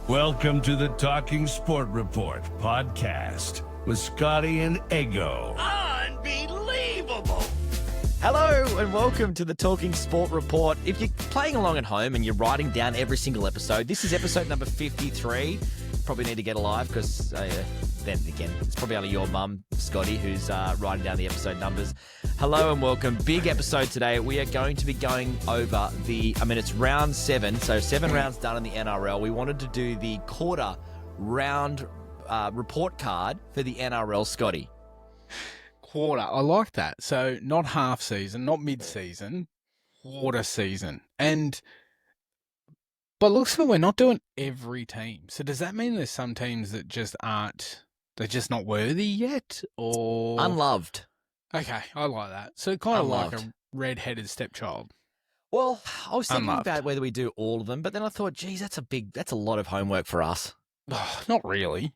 Welcome to the Talking Sport Report podcast with Scotty and Ego. Unbelievable! Hello and welcome to the Talking Sport Report. If you're playing along at home and you're writing down every single episode, this is episode number 53. Probably need to get alive because then again, it's probably only your mum, Scotty, who's writing down the episode numbers. Hello and welcome. Big episode today. We are going to be going over it's round 7, so 7 rounds done in the NRL. We wanted to do the quarter round report card for the NRL, Scotty. Quarter. I like that. So not half season, not mid-season, quarter season. But looks like we're not doing every team. So does that mean there's some teams that just aren't, they're just not worthy yet? Or Unloved. Okay, I like that. So kind of like Unloved. a red-headed stepchild. Well, I was thinking Unloved. about whether we do all of them, but then I thought, geez, that's a lot of homework for us. Not really.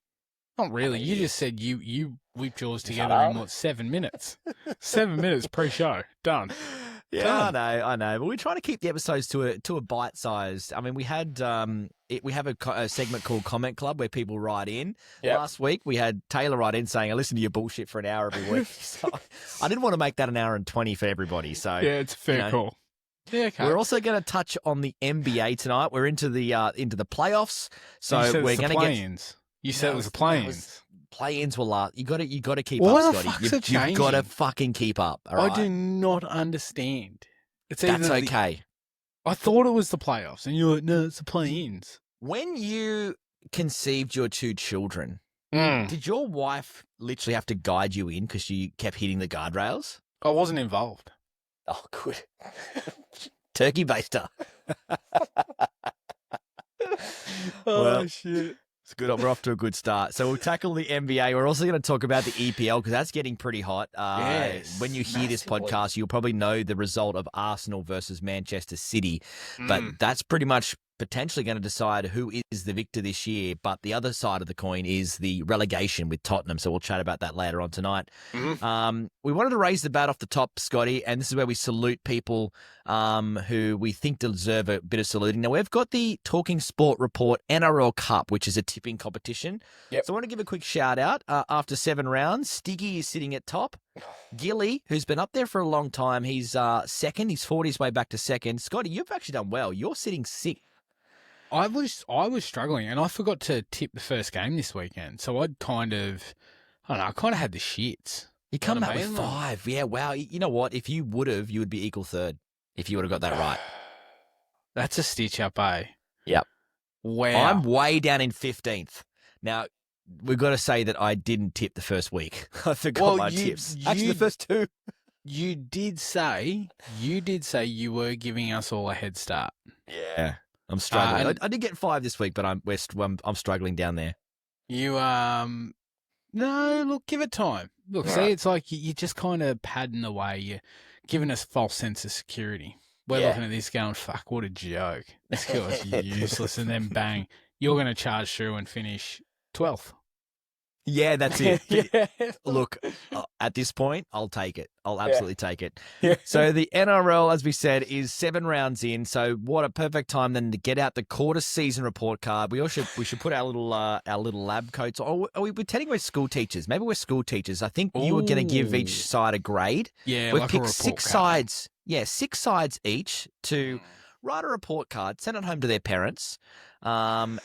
Not really. You just said you whipped yours together in 7 minutes? 7 minutes pre-show. Done. Yeah, I know. But we're trying to keep the episodes to a bite-sized. I mean, we had we have a segment called Comment Club where people write in. Yep. Last week we had Taylor write in saying, "I listen to your bullshit for an hour every week." So I didn't want to make that an hour and 20 for everybody. So Yeah, it's a fair call. Yeah, okay. We're also going to touch on the NBA tonight. We're into the playoffs, so we're going to get. You said it was the play-ins. Play-ins will last. You got to keep Why up, the Scotty. fuck's it You've got to changing? fucking keep up. All right? I do not understand. It's That's either okay. I thought it was the playoffs, and you're like, no, it's the play-ins. When you conceived your 2 children, I did your wife literally have to guide you in because you kept hitting the guardrails? wasn't involved. Oh, good. Turkey baster. Well, shit. it's good. We're off to a good start. So we'll tackle the NBA. We're also going to talk about the EPL because that's getting pretty hot. Yes, when you hear this massively. podcast, you'll probably know the result of Arsenal versus Manchester City. But that's pretty much potentially going to decide who is the victor this year. But the other side of the coin is the relegation with Tottenham. So we'll chat about that later on tonight. We wanted to raise the bat off the top, Scotty, and this is where we salute people who we think deserve a bit of saluting. Now, we've got the Talking Sport Report NRL Cup, which is a tipping competition. Yep. So I want to give a quick shout out. After 7 rounds, Stiggy is sitting at top. Gilly, who's been up there for a long time, he's second. He's fought his way back to second. Scotty, you've actually done well. You're sitting 6th. I was struggling, and I forgot to tip the first game this weekend, so I kind of had the shits. You come What back with I mean? 5. Yeah, wow. You know what? If you would be equal third if you would have got that right. That's a stitch up, eh? Yep. Wow. I'm way down in 15th. Now, we've got to say that I didn't tip the first week. I forgot my tips. Actually, the first 2. You did say you were giving us all a head start. Yeah. I'm struggling. I did get 5 this week, but I'm struggling down there. You no, look, give it time. Look, see, it's like you're just kind of padding away. You're giving us false sense of security. We're looking at this going, fuck, what a joke. This guy's useless. And then bang, you're going to charge through and finish 12th. Yeah, that's it. Yeah. Look, at this point, I'll take it. I'll absolutely take it. Yeah. So the NRL, as we said, is 7 rounds in. So what a perfect time then to get out the quarter season report card. We should put our little lab coats on. Oh, we're telling we're school teachers. Maybe we're school teachers. I think you were going to give each side a grade. Yeah, We've like a picked report 6 card. sides. Yeah, 6 sides each to write a report card, send it home to their parents. And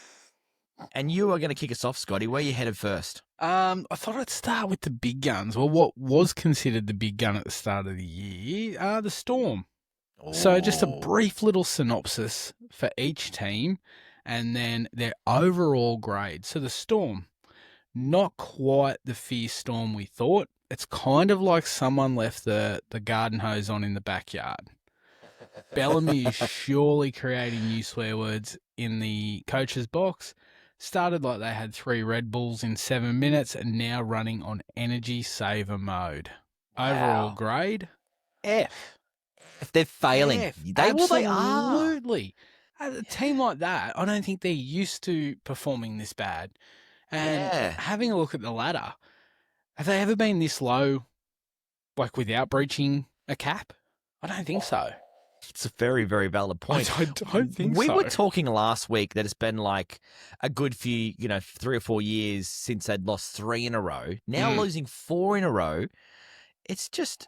you are going to kick us off, Scotty. Where are you headed first? I thought I'd start with the big guns. Well, what was considered the big gun at the start of the year, the Storm. So just a brief little synopsis for each team and then their overall grade. So the Storm, not quite the fierce Storm we thought. It's kind of like someone left the garden hose on in the backyard. Bellamy is surely creating new swear words in the coach's box. Started like they had 3 Red Bulls in 7 minutes and now running on energy saver mode. Overall grade, F. If they're failing, F. they are. Absolutely. A team like that, I don't think they're used to performing this bad. And having a look at the ladder, have they ever been this low, like without breaching a cap? I don't think so. It's a very, very valid point. I don't think we so. were talking last week that it's been like a good few, 3 or 4 years since they'd lost 3 in a row. Now losing 4 in a row, it's just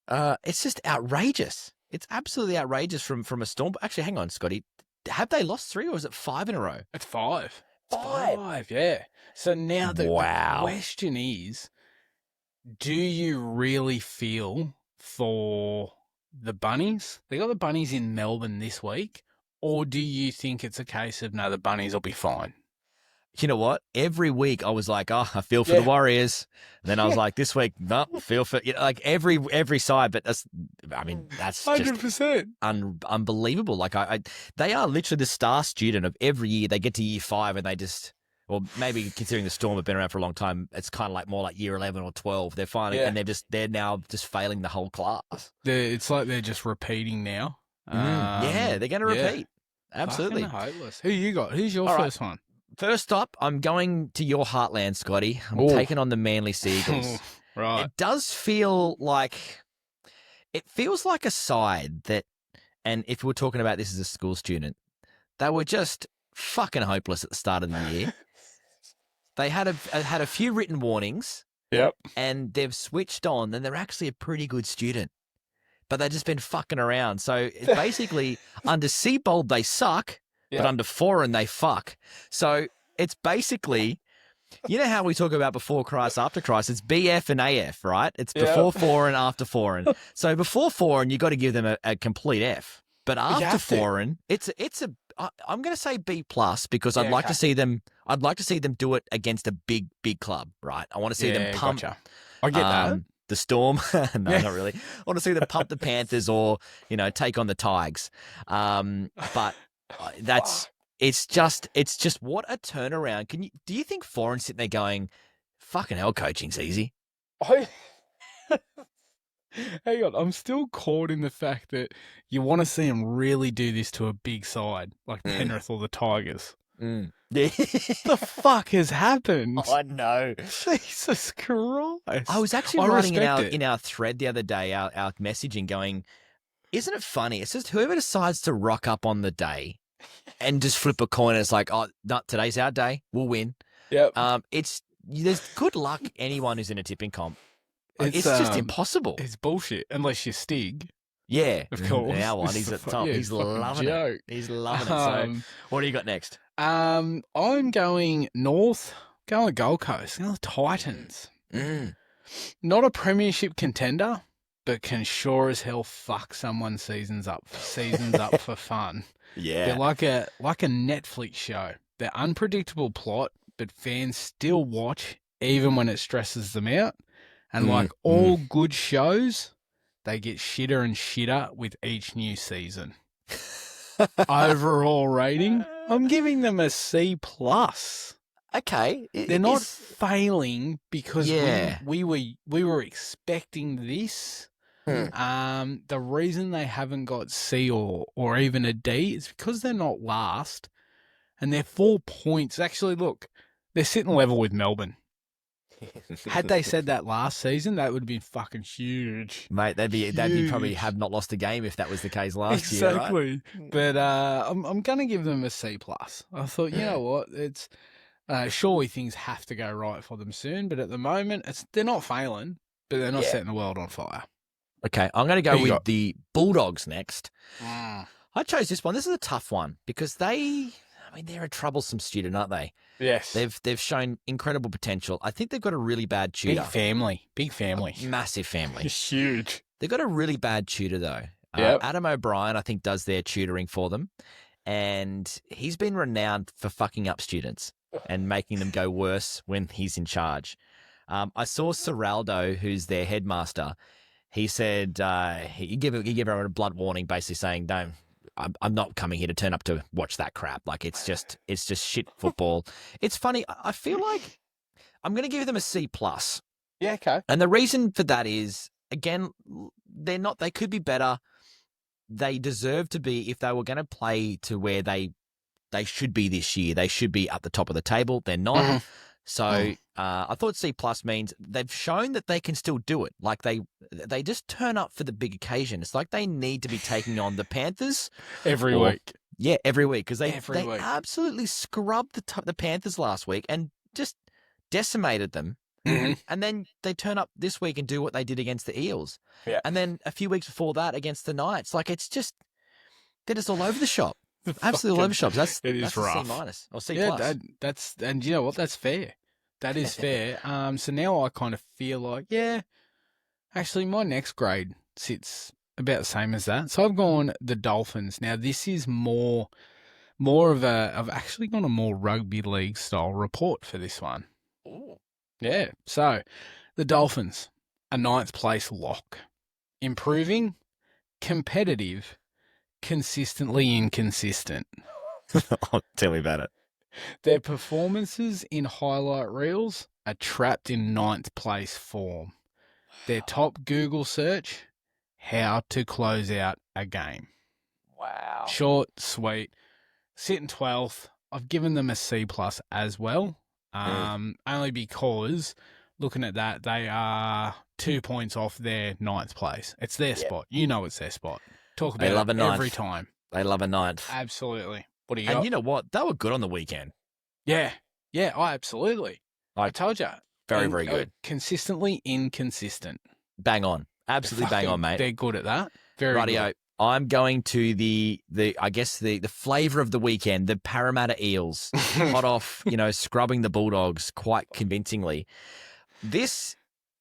outrageous. It's absolutely outrageous from a Storm. Actually, hang on, Scotty. Have they lost 3 or is it 5 in a row? It's 5. It's 5. 5, yeah. So now the Wow. question is, do you really feel for the Bunnies? They got the Bunnies in Melbourne this week, or do you think it's a case of, no, the Bunnies will be fine? You know what? Every week I was like, I feel for the Warriors. And then I was like, this week, no, feel for like every side. But that's 100%. Unbelievable. Like they are literally the star student of every year. They get to year 5 and they just, well, maybe considering the Storm have been around for a long time, it's kind of like more like year 11 or 12. They're finally, and they're now just failing the whole class. It's like they're just repeating now. They're going to repeat. Absolutely. Fucking hopeless. Who you got? Who's your first one? First up, I'm going to your heartland, Scotty. I'm taking on the Manly Seagulls. Right. It does feel like, a side that, and if we're talking about this as a school student, they were just fucking hopeless at the start of the year. They had a few written warnings. Yep. And they've switched on, and they're actually a pretty good student. But they've just been fucking around. So it's basically under Seabold they suck. But under foreign, they fuck. So it's basically, you know how we talk about before Christ, after Christ? It's BF and AF, right? It's before foreign, after foreign. So before foreign, you got to give them a complete F. But after foreign, I'm going to say B plus because I'd like to see them. I'd like to see them do it against a big club, right? I want to see them pump. Gotcha. I get that. The Storm. No, not really. I want to see them pump the Panthers or, take on the Tigers. But it's just what a turnaround. Do you think foreign sitting there going, fucking hell, coaching's easy? Hang on, I'm still caught in the fact that you want to see them really do this to a big side like Penrith or the Tigers. Yeah. The fuck has happened? I know. Jesus Christ. I was actually writing in our thread the other day, our messaging going, isn't it funny? It's just whoever decides to rock up on the day and just flip a coin, it's like, oh, no, today's our day. We'll win. Yep. There's good luck anyone who's in a tipping comp. It's just impossible. It's bullshit unless you Stig. Yeah, of course. Now on, he's at the top. He's loving it. He's loving it. So, what do you got next? I'm going north. Going Gold Coast. Going the Titans. Not a premiership contender, but can sure as hell fuck someone's seasons up for fun. Yeah, they're like a Netflix show. They're unpredictable plot, but fans still watch even when it stresses them out. And like all good shows, they get shitter and shitter with each new season. Overall rating, I'm giving them a C+. Okay. They're not failing because we were expecting this. The reason they haven't got C or even a D is because they're not last, and they're 4 points. Actually, look, they're sitting level with Melbourne. Had they said that last season, that would have been fucking huge. Mate, they'd probably have not lost a game if that was the case last year, right? Exactly. But I'm going to give them a C+. I thought, you know what, it's surely things have to go right for them soon, but at the moment, they're not failing, but they're not setting the world on fire. Okay, I'm going to go with the Bulldogs next. I chose this one. This is a tough one because they're a troublesome student, aren't they? Yes. They've shown incredible potential. I think they've got a really bad tutor. Big family. A massive family. Huge. They've got a really bad tutor, though. Adam O'Brien, I think, does their tutoring for them. And he's been renowned for fucking up students and making them go worse when he's in charge. I saw Serraldo, who's their headmaster. He said he gave everyone a blunt warning, basically saying, "Don't. I'm not coming here to turn up to watch that crap. Like it's just shit football." It's funny. I feel like I'm going to give them a C+. Yeah, okay. And the reason for that is, again, they're not. They could be better. They deserve to be, if they were going to play to where they should be this year. They should be at the top of the table. They're not. So I thought C plus means they've shown that they can still do it. Like they just turn up for the big occasion. It's like they need to be taking on the Panthers every week. Yeah, every week because they week. absolutely scrubbed the Panthers last week and just decimated them. Mm-hmm. And then they turn up this week and do what they did against the Eels. Yeah. And then a few weeks before that against the Knights. Like it's just they're just all over the shop. Absolutely all over the shop. That's rough. a C minus or C Yeah, plus. that's and you know what? That's fair. That is fair. So now I kind of feel like, yeah, actually my next grade sits about the same as that. So I've gone the Dolphins. Now this is more of I've actually gone a more rugby league style report for this one. Ooh. Yeah. So the Dolphins, a 9th place lock. Improving, competitive, consistently inconsistent. Tell me about it. Their performances in highlight reels are trapped in 9th place form. Their top Google search, how to close out a game. Wow. Short, sweet, sitting 12th. I've given them a C plus as well, only because looking at that, they are 2 points off their 9th place. It's their spot. You know it's their spot. Talk about it every time. They love a 9th. Absolutely. What do you And got? you know what? They were good on the weekend. Yeah. Yeah, absolutely. I told you. Very, very good. Consistently inconsistent. Bang on. Absolutely bang on, mate. They're good at that. Very Rightio. good. I'm going to the I guess the flavour of the weekend, the Parramatta Eels, hot off, scrubbing the Bulldogs quite convincingly. This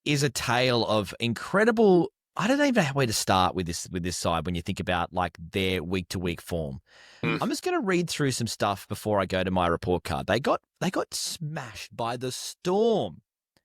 is a tale of incredible. I don't even know where to start with this side when you think about like their week to week form. I'm just going to read through some stuff before I go to my report card. They got smashed by the Storm,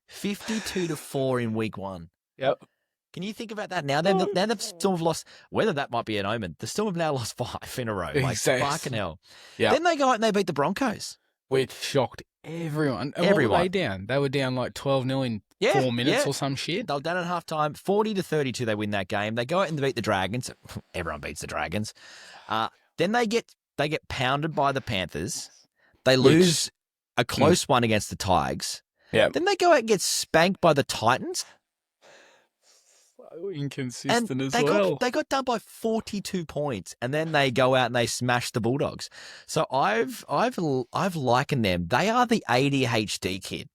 52-4 in week 1. Yep. Can you think about that? Now they've Storm have lost. Whether that might be an omen, the Storm have now lost 5 in a row. Like fucking hell. Yeah. Then they go out and they beat the Broncos, which shocked everyone. And what were they down? They were down like 12-0 in 4 minutes or some shit. They were down at halftime, 40-32. They win that game. They go out and beat the Dragons. Everyone beats the Dragons. Then they get pounded by the Panthers. They lose a close one against the Tigers. Yeah. Then they go out and get spanked by the Titans. So inconsistent and as they well. They got done by 42 points, and then they go out and they smash the Bulldogs. So I've likened them. They are the ADHD kid.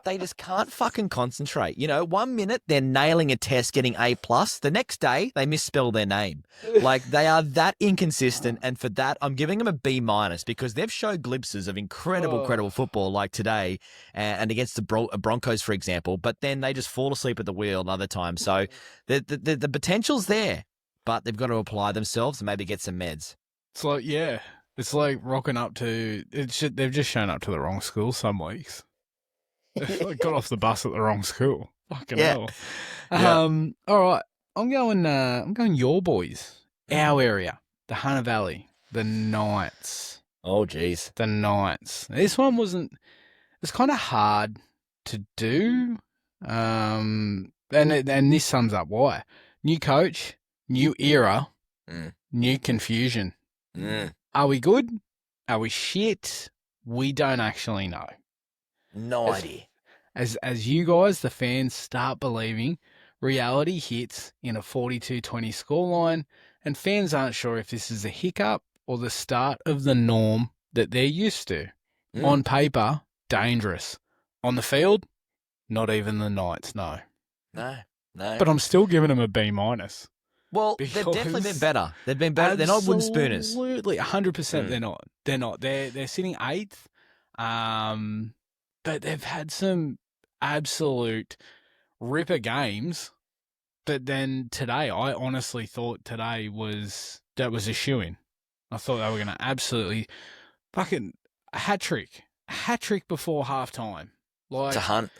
They just can't fucking concentrate. 1 minute they're nailing a test, getting A+. The next day they misspell their name. Like they are that inconsistent, and for that I'm giving them a B- because they've showed glimpses of incredible football like today and against the Broncos, for example. But then they just fall asleep at the wheel another time. So the potential's there, but they've got to apply themselves and maybe get some meds. It's like rocking up to. They've just shown up to the wrong school some weeks. I got off the bus at the wrong school. Fucking hell. All right. I'm going your boys. Our area. The Hunter Valley. The Knights. Oh, geez. The Knights. This one it's kind of hard to do. And this sums up why. New coach, new era, new confusion. Are we good? Are we shit? We don't actually know. No idea. As you guys, the fans, start believing, reality hits in a 42-20 scoreline, and fans aren't sure if this is a hiccup or the start of the norm that they're used to. On paper, dangerous. On the field, not even the Knights, no. No. But I'm still giving them a B-. Well, they've definitely been better. They've been better. They're not wooden spooners. Absolutely, 100% they're not. They're not. They're sitting 8th. But they've had some absolute ripper games. But then today, I honestly thought today was a shoo-in. I thought they were going to absolutely fucking hat trick before halftime. Like To hunt,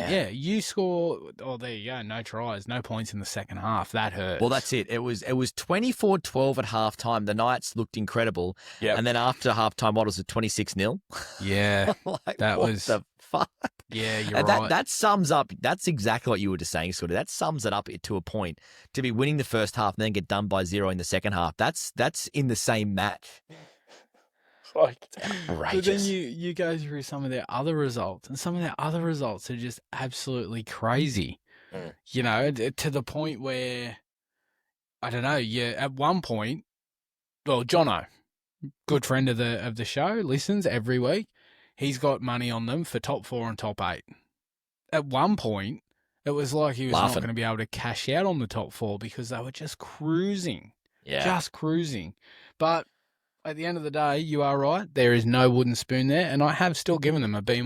yeah. You score. Oh, there you go. No tries, no points in the second half. That hurts. Well, that's it. It was 24-12 at halftime. The Knights looked incredible. Yeah. And then after halftime, what was it? 26-0. Yeah. Like, that what was the fuck. Yeah, you're And right. that sums up. That's exactly what you were just saying, Scotty. That sums it up to a point. To be winning the first half and then get done by 0 in the second half. That's in the same match. Like, but outrageous. then you go through some of their other results, and some of their other results are just absolutely crazy. Mm. You know, to the point where, I don't know, at one point, well, Jono, good friend of the show, listens every week. He's got money on them for top 4 and top 8. At one point, it was like he was not Laughing. going to be able to cash out on the top 4 because they were just cruising. Yeah. Just cruising. But at the end of the day, you are right. There is no wooden spoon there, and I have still given them a B-.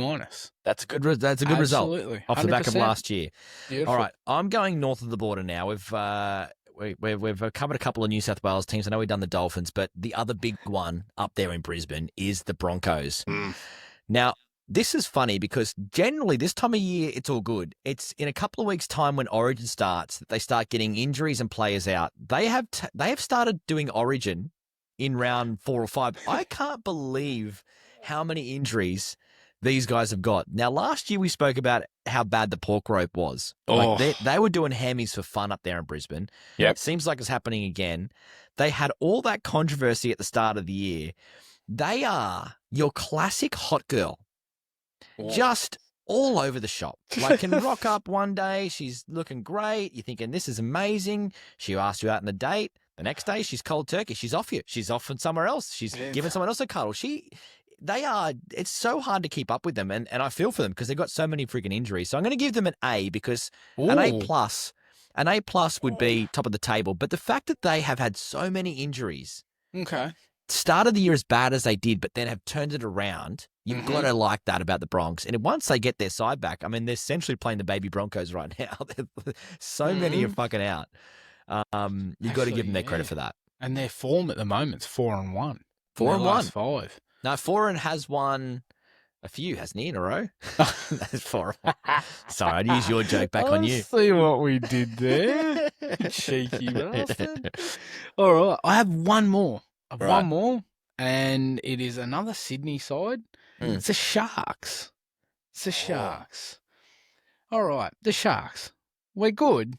That's a good result. Absolutely. Off the back of 100%. last year. Beautiful. All right, I'm going north of the border now. We've covered a couple of New South Wales teams. I know we've done the Dolphins, but the other big one up there in Brisbane is the Broncos. Now, this is funny because generally this time of year, it's all good. It's in a couple of weeks' time when Origin starts that they start getting injuries and players out. They have started doing Origin in round 4 or 5. I can't believe how many injuries these guys have got. Now, last year we spoke about how bad the pork rope was. Like they were doing hammies for fun up there in Brisbane. Yep. Seems like it's happening again. They had all that controversy at the start of the year. They are your classic hot girl. Just all over the shop. Like, can rock up one day, she's looking great. You're thinking, this is amazing. She asks you out on a date. The next day, she's cold turkey. She's off you. She's off on somewhere else. She's giving someone else a cuddle. It's so hard to keep up with them. And I feel for them because they've got so many freaking injuries. So I'm going to give them an A because an A plus would be top of the table. But the fact that they have had so many injuries, started the year as bad as they did, but then have turned it around, you've got to like that about the Bronx. And once they get their side back, I mean, they're essentially playing the baby Broncos right now. So many are fucking out. You've got to give them their credit for that. And their form at the moment is 4-1. 4-1. 5. No, Foreign has won a few, hasn't he, in a row? That's 4. Sorry, I'd use your joke back on you. See what we did there, cheeky bastard. All right, I have one more. One more, and it is another Sydney side. It's the Sharks. It's the Sharks. All right, the Sharks. We're good,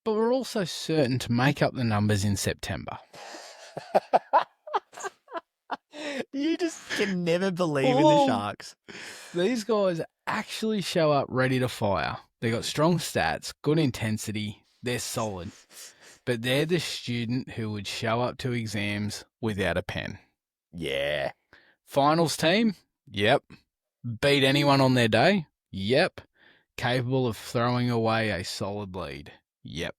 but we're also certain to make up the numbers in September. You just can never believe in the Sharks. These guys actually show up ready to fire. They got strong stats, good intensity. They're solid. But they're the student who would show up to exams without a pen. Yeah. Finals team? Yep. Beat anyone on their day? Yep. Capable of throwing away a solid lead? Yep.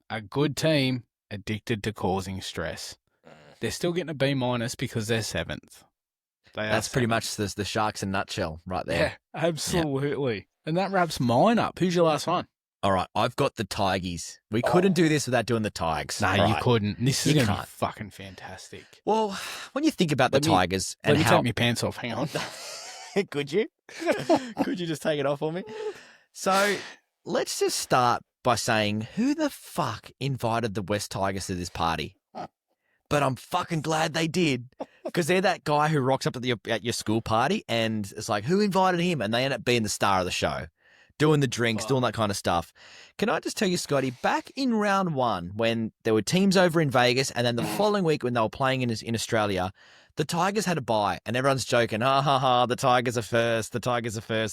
A good team, addicted to causing stress. They're still getting a B- because they're 7th. That's pretty much the Sharks in a nutshell right there. Yeah, absolutely. Yeah. And that wraps mine up. Who's your last one? All right, I've got the Tigers. We couldn't do this without doing the Tigers. No, right. You couldn't. This is going to be fucking fantastic. Well, when you think about the Tigers and let me take my pants off. Hang on. Could you? Could you just take it off for me? So let's just start by saying, who the fuck invited the West Tigers to this party? But I'm fucking glad they did, because they're that guy who rocks up at your school party and it's like, who invited him? And they end up being the star of the show, doing the drinks, doing that kind of stuff. Can I just tell you, Scotty, back in round 1, when there were teams over in Vegas, and then the following week when they were playing in Australia, the Tigers had a bye, and everyone's joking, the Tigers are first,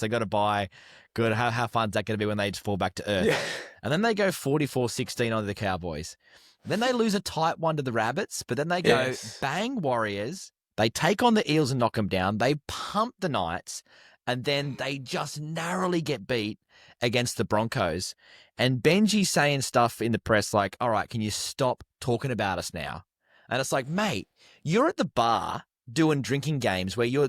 they got a bye. Good, how fun's that going to be when they just fall back to earth? Yeah. And then they go 44-16 on the Cowboys. Then they lose a tight one to the Rabbits, but then they go bang Warriors. They take on the Eels and knock them down. They pump the Knights, and then they just narrowly get beat against the Broncos. And Benji's saying stuff in the press like, all right, can you stop talking about us now? And it's like, mate, you're at the bar doing drinking games where you're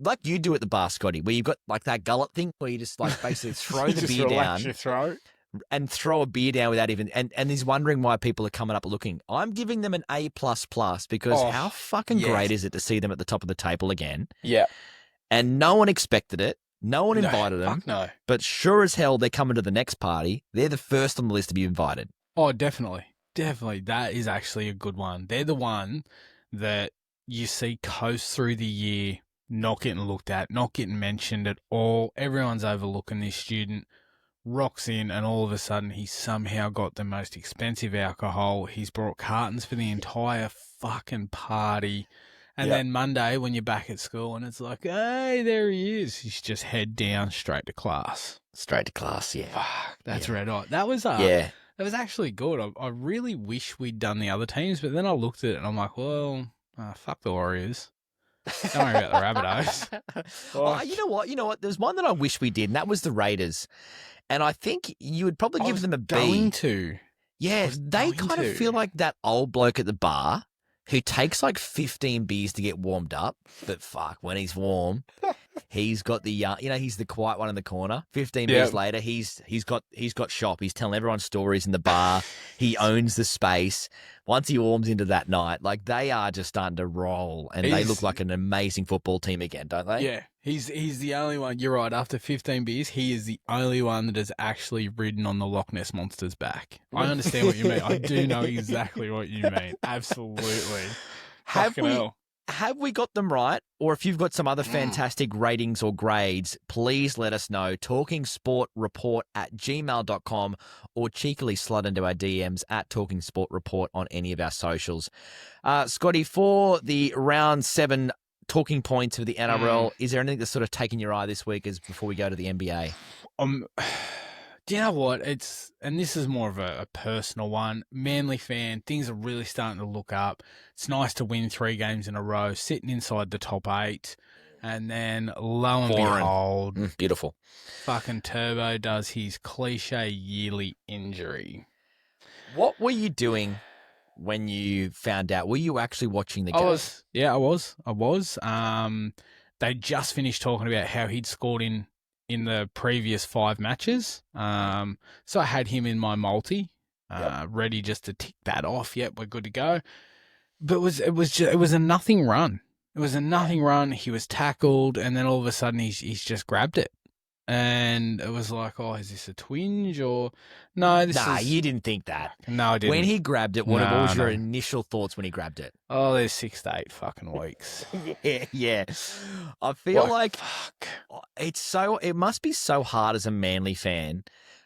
like you do at the bar, Scotty, where you've got like that gullet thing where you just like basically throw the beer down. Your throat. And throw a beer down without even, and he's wondering why people are coming up looking. I'm giving them an A++ because how fucking great is it to see them at the top of the table again? Yeah. And no one expected it. No one invited them. No. But sure as hell, they're coming to the next party. They're the first on the list to be invited. Oh, definitely. Definitely. That is actually a good one. They're the one that you see coast through the year, not getting looked at, not getting mentioned at all. Everyone's overlooking this student. Rocks in, and all of a sudden he's somehow got the most expensive alcohol. He's brought cartons for the entire fucking party, And then Monday when you're back at school and it's like, hey, there he is. He's just head down straight to class. Straight to class, yeah. Fuck, that's red hot. That was Yeah. That was actually good. I really wish we'd done the other teams, but then I looked at it and I'm like, well, fuck the Warriors. Don't worry about the Rabbitohs. Oh, you know what? There's one that I wish we did, and that was the Raiders. And I think you would probably give them a B. Going to. Yeah, they kind of feel like that old bloke at the bar who takes like 15 beers to get warmed up. But fuck, when he's warm, he's got the he's the quiet one in the corner. 15 beers later, he's got shop. He's telling everyone stories in the bar. He owns the space. Once he warms into that night, like they are just starting to roll, and they look like an amazing football team again, don't they? Yeah, he's the only one. You're right. After 15 beers, he is the only one that has actually ridden on the Loch Ness Monster's back. I understand what you mean. I do know exactly what you mean. Absolutely. Have we got them right? Or if you've got some other fantastic ratings or grades, please let us know. talkingsportreport@gmail.com or cheekily slide into our DMs at talkingsportreport on any of our socials. Scotty, for the round 7 talking points of the NRL, is there anything that's sort of taken your eye this week as before we go to the NBA? Do you know what? And this is more of a personal one. Manly fan, things are really starting to look up. It's nice to win 3 games in a row, sitting inside the top 8, and then lo and behold, beautiful. Fucking Turbo does his cliche yearly injury. What were you doing when you found out? Were you actually watching the game? I was. They just finished talking about how he'd scored in the previous 5 matches. So I had him in my multi, ready just to tick that off. Yep, we're good to go. But it was a nothing run. It was a nothing run. He was tackled, and then all of a sudden he's just grabbed it. And it was like, oh, is this a twinge or no? You didn't think that. No, I didn't. When he grabbed it, what was your initial thoughts when he grabbed it? Oh, there's 6 to 8 fucking weeks. Yeah. I feel like fuck. It must be so hard as a Manly fan.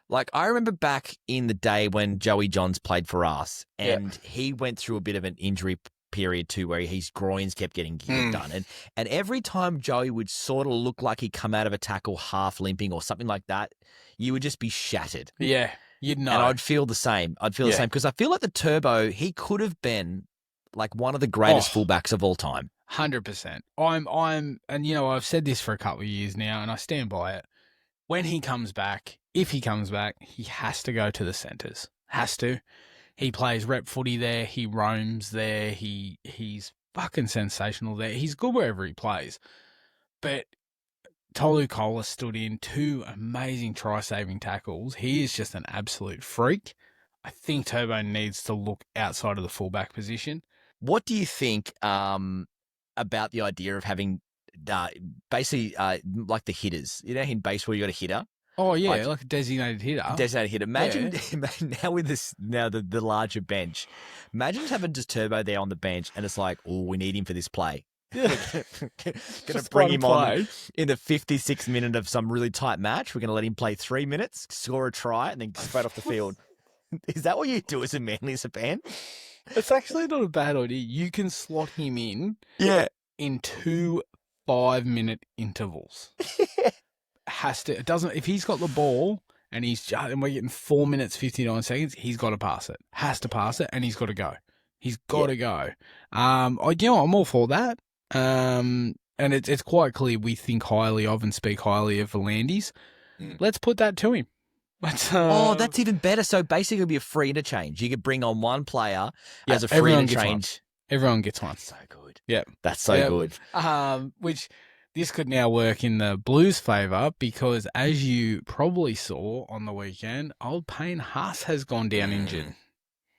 Like, I remember back in the day when Joey Johns played for us, and he went through a bit of an injury period too, where his groins kept getting done. And every time Joey would sort of look like he'd come out of a tackle half limping or something like that, you would just be shattered. Yeah, you'd know. And I'd feel the same. The same because I feel like the Turbo, he could have been like one of the greatest fullbacks of all time. 100%. And I've said this for a couple of years now, and I stand by it. When he comes back, if he comes back, he has to go to the centres. Has to. He plays rep footy there. He roams there. He's fucking sensational there. He's good wherever he plays. But Tolu Kola stood in 2 amazing try-saving tackles. He is just an absolute freak. I think Turbo needs to look outside of the fullback position. What do you think about the idea of having basically like the hitters? You know, in baseball you got a hitter. Oh yeah, like a designated hitter. Imagine now with the larger bench. Imagine just having just Turbo there on the bench, and it's like, oh, we need him for this play. Gonna bring him on in the 56th minute of some really tight match. We're gonna let him play 3 minutes, score a try, and then straight off the field. Is that what you do as a Manly fan? It's actually not a bad idea. You can slot him in. Yeah. In 2 5-minute intervals. It doesn't. If he's got the ball and we're getting 4 minutes 59 seconds, he's got to pass it. Has to pass it, and he's got to go. He's got to go. I'm all for that. And it's quite clear we think highly of and speak highly of Volandis. Let's put that to him. That's even better. So basically, it'll be a free interchange. You could bring on one player as a free interchange. Everyone gets one. That's so good. Yeah, that's so good. Which this could now work in the Blues' favour because, as you probably saw on the weekend, old Payne Haas has gone down injured.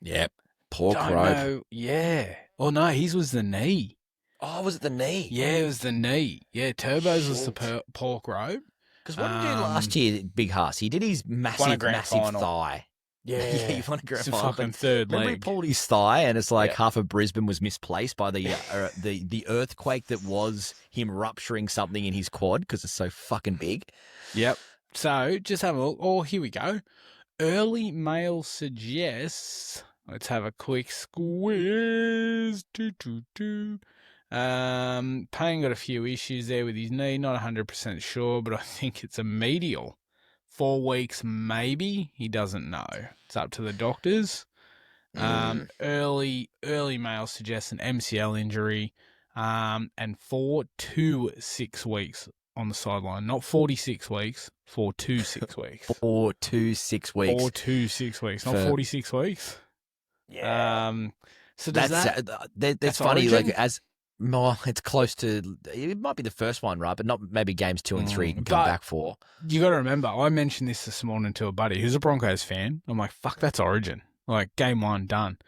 Yep. Pork rope. Yeah. Oh, no, his was the knee. Oh, was it the knee? Yeah, it was the knee. Yeah, Turbo's was the pork rope. Because what did he do last year, Big Haas? He did his massive thigh. Yeah, he won a grand final. Fucking third leg. Remember he pulled his thigh, and it's like half of Brisbane was misplaced by the earthquake that was him rupturing something in his quad because it's so fucking big. Yep. So just have a look. Oh, here we go. Early mail suggests. Let's have a quick squeeze. Payne got a few issues there with his knee. Not 100% sure, but I think it's a medial. 4 weeks, maybe. He doesn't know. It's up to the doctors. Early mail suggests an MCL injury, and 4 to 6 weeks on the sideline. Not 46 weeks, 4 to 6 weeks. 4 to 6 weeks. 4 to 6 weeks, not 46 weeks. Yeah. So does that's funny. Origin? Like it's close to. It might be the first one, right? But not maybe games 2 and 3 you can come back for. You got to remember, I mentioned this morning to a buddy who's a Broncos fan. I'm like, fuck, that's Origin. Like, game 1, done.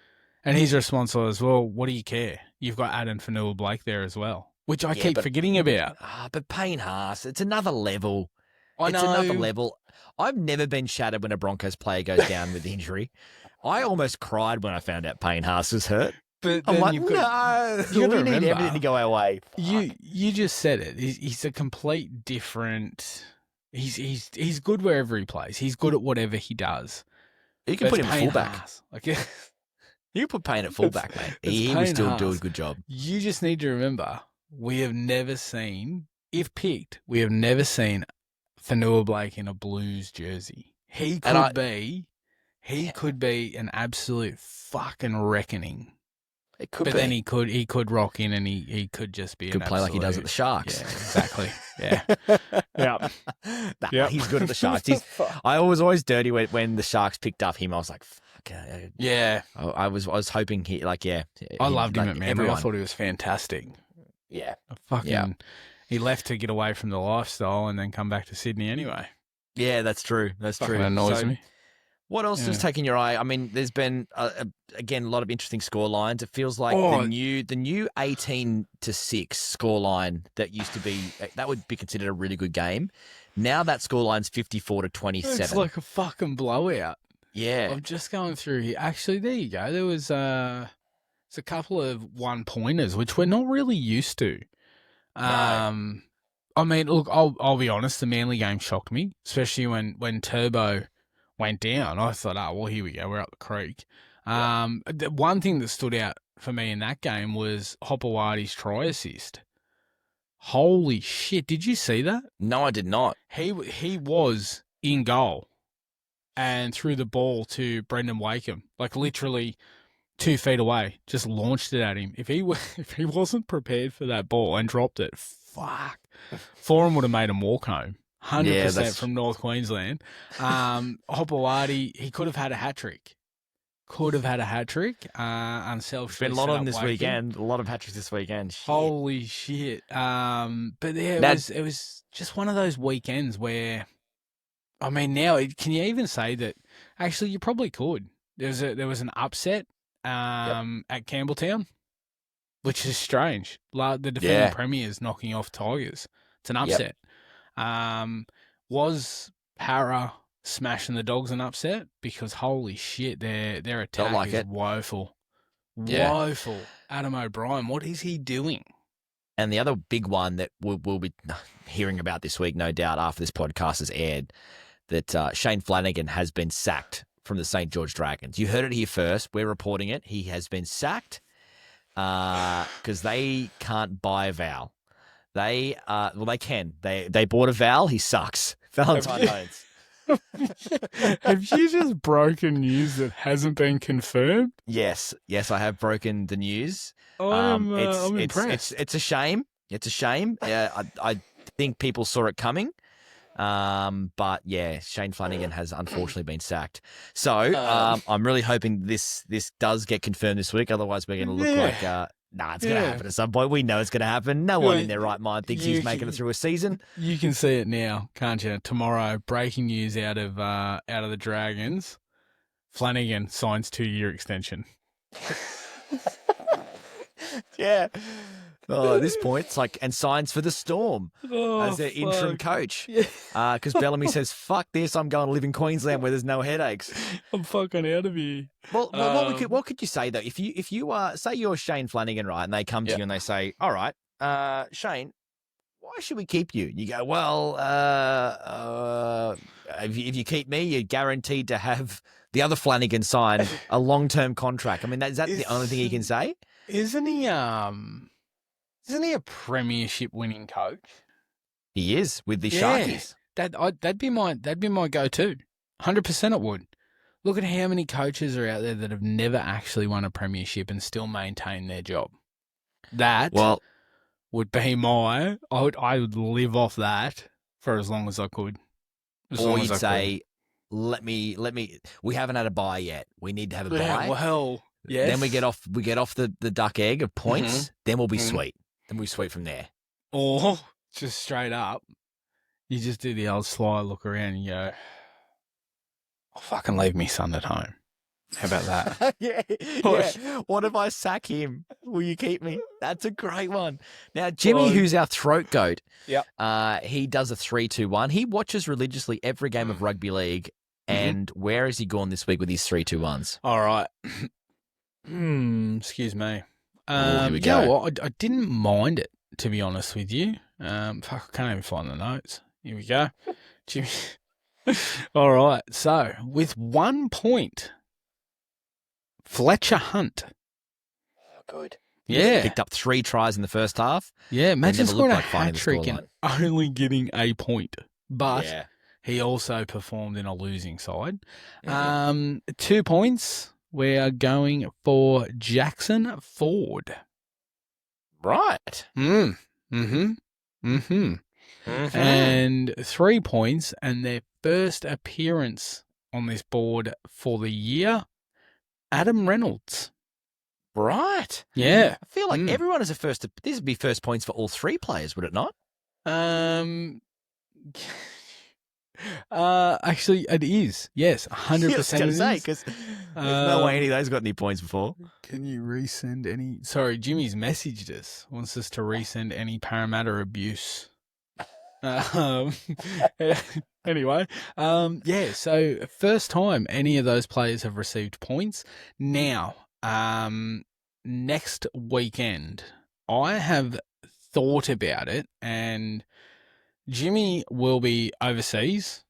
And his response was, well, what do you care? You've got Adam Fanua-Blake there as well, which I keep forgetting about. But Payne Haas, it's another level. It's another level. I've never been shattered when a Broncos player goes down with injury. I almost cried when I found out Payne Haas was hurt. But I'm like, we need everything to go our way. You just said it. He's a complete different. He's good wherever he plays. He's good at whatever he does. You can put him at fullback. Haas. You can put Payne at fullback, mate. He will still do a good job. You just need to remember, we have never seen, if picked, Fanua-Blake in a Blues jersey. He could be an absolute fucking reckoning. It could but be. then he could rock in and he could just be could play like he does at the Sharks. Yeah, exactly. Yeah. He's good at the Sharks. I was always dirty when the Sharks picked up him. I was like, fuck. Yeah. I was hoping he I loved him at Manly. I thought he was fantastic. Yeah. He left to get away from the lifestyle and then come back to Sydney anyway. Yeah, that's true. That's fucking true. Annoys me. What else has taken your eye? I mean, there's been again a lot of interesting score lines. It feels like the new 18-6 score line that would be considered a really good game. Now that score line's 54-27. It's like a fucking blowout. Yeah, I'm just going through here. Actually, there you go. There was a couple of 1-pointers, which we're not really used to. No. I mean, look, I'll be honest. The Manly game shocked me, especially when Turbo went down. I thought, oh, well, here we go. We're up the creek. The one thing that stood out for me in that game was Hopewadi's try assist. Holy shit. Did you see that? No, I did not. He was in goal and threw the ball to Brendan Wakeham, like literally 2 feet away, just launched it at him. If he wasn't prepared for that ball and dropped it, fuck. Forum would have made him walk home. 100% from North Queensland. Hopewadi, he could have had a hat-trick. Unselfishly. Been a lot on this weekend. A lot of hat-tricks this weekend. Shit. Holy shit. But yeah, it was just one of those weekends where, I mean, now, can you even say that? Actually, you probably could. There was an upset at Campbelltown, which is strange. The defending premiers knocking off Tigers. It's an upset. Was Para smashing the Dogs an upset? Because holy shit, their attack is woeful. Yeah. Woeful. Adam O'Brien, what is he doing? And the other big one that we'll be hearing about this week, no doubt, after this podcast has aired, that Shane Flanagan has been sacked from the St. George Dragons. You heard it here first. We're reporting it. He has been sacked because they can't buy a Val. They can. They bought a Val. He sucks. Valentine Holmes. Have you just broken news that hasn't been confirmed? Yes, I have broken the news. I'm impressed. It's a shame. It's a shame. I think people saw it coming. But yeah, Shane Flanagan has unfortunately been sacked. So I'm really hoping this does get confirmed this week. Otherwise, we're going to look like it's going to happen at some point. We know it's going to happen. No one in their right mind thinks he's making it through a season. You can see it now, can't you? Tomorrow, breaking news out of the Dragons. Flanagan signs 2-year extension. Yeah. At this point, it's like, and signs for the Storm as their interim coach. Because Bellamy says, fuck this, I'm going to live in Queensland where there's no headaches. I'm fucking out of here. Well, what could you say, though? If you say you're Shane Flanagan, right, and they come to you and they say, all right, Shane, why should we keep you? And you go, well, if you keep me, you're guaranteed to have the other Flanagan sign a long-term contract. I mean, is that the only thing he can say? Isn't he, Isn't he a premiership winning coach? He is with the Yeah. Sharkies. That'd be my go-to. 100% it would. Look at how many coaches are out there that have never actually won a premiership and still maintain their job. That would be I would live off that for as long as I could. Or you'd say, let me. We haven't had a bye yet. We need to have a bye. Well, yes. Then we get off the duck egg of points. Then we'll be sweet. Then we'll be sweet from there. Or just straight up, you just do the old sly look around and you go, I'll fucking leave me son at home. How about that? yeah. What if I sack him? Will you keep me? That's a great one. Now, Jimmy, who's our throat goat, he does a 3-2-1. He watches religiously every game of rugby league. And where has he gone this week with his 3-2-1s? All right. Excuse me. Here we you go. know what? I didn't mind it, to be honest with you. I can't even find the notes. Here we go. Jimmy. All right. So, with 1 point, Fletcher Hunt. Good. Yeah. Picked up 3 tries in the first half. Yeah, imagine scoring a finding the hat-trick and scoreline. only getting a point. But he also performed in a losing side. 2 points. We are going for Jackson Ford. Right. And 3 points, and their first appearance on this board for the year, Adam Reynolds. Right. Yeah. I feel like everyone is a first. This would be first points for all 3 players, would it not? Actually, it is. Yes, 100%. I was going to say, because there's no way any of those got any points before. Can you resend any? Sorry, Jimmy's messaged us. Wants us to resend any Parramatta abuse. Anyway, so first time any of those players have received points. Now, next weekend, I have thought about it, and Jimmy will be overseas.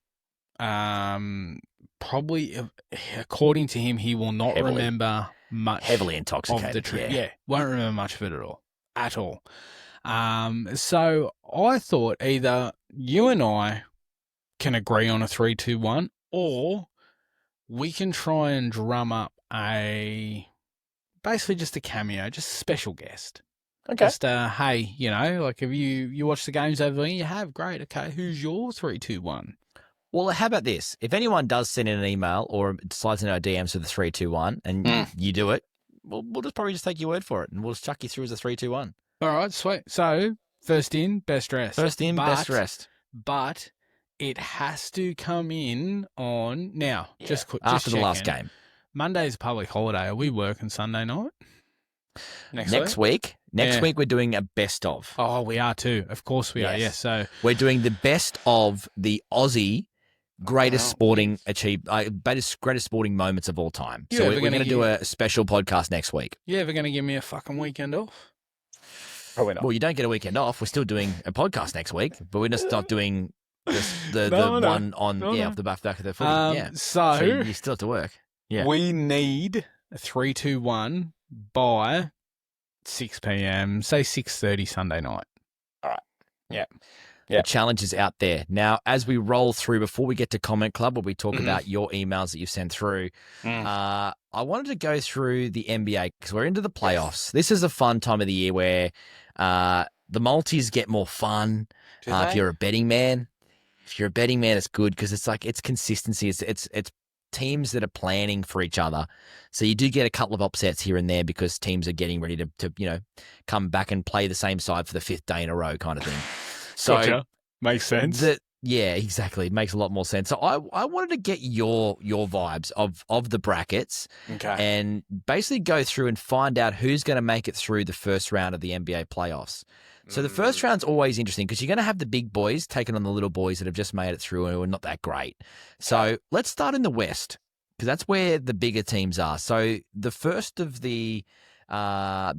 Probably, according to him, he will not remember much. Heavily intoxicated. Of the trip. Yeah, won't remember much of it at all. So I thought either you and I can agree on a 3-2-1, or we can try and drum up basically just a cameo, just a special guest. Okay. Just hey, like have you watched the games over there? You have, great. Okay, who's your 3-2-1? Well, how about this? If anyone does send in an email or slides in our DMs for the 3-2-1 and you do it, we'll just probably just take your word for it and we'll just chuck you through as a 3-2-1. All right, sweet. So, first in, best dressed. Best dressed. But it has to come in on now. Just after the last game. Monday's a public holiday. Are we working Sunday night? Next week we're doing a best of. Oh, we are too. Of course we are. Yes. So we're doing the best of the Aussie greatest sporting greatest sporting moments of all time. So we're going to do a special podcast next week. You ever going to give me a fucking weekend off? Probably not. Well, you don't get a weekend off. We're still doing a podcast next week, but we're just not doing the one on off the back of the footy. So you still have to work. Yeah. We need a 3-2-1 by 6 p.m. Say 6:30 Sunday night. All right. Yeah. The challenge is out there. Now, as we roll through, before we get to Comment Club, where we talk about your emails that you sent through, I wanted to go through the NBA because we're into the playoffs. This is a fun time of the year where the multis get more fun. If you're a betting man, it's good because it's consistency. It's teams that are planning for each other. So you do get a couple of upsets here and there because teams are getting ready to come back and play the same side for the 5th day in a row kind of thing. So gotcha. Makes sense. Yeah, exactly. It makes a lot more sense. So I wanted to get your vibes of the brackets and basically go through and find out who's going to make it through the first round of the NBA playoffs. So the first round's always interesting because you're going to have the big boys taking on the little boys that have just made it through and who are not that great. So let's start in the West because that's where the bigger teams are. So the first of the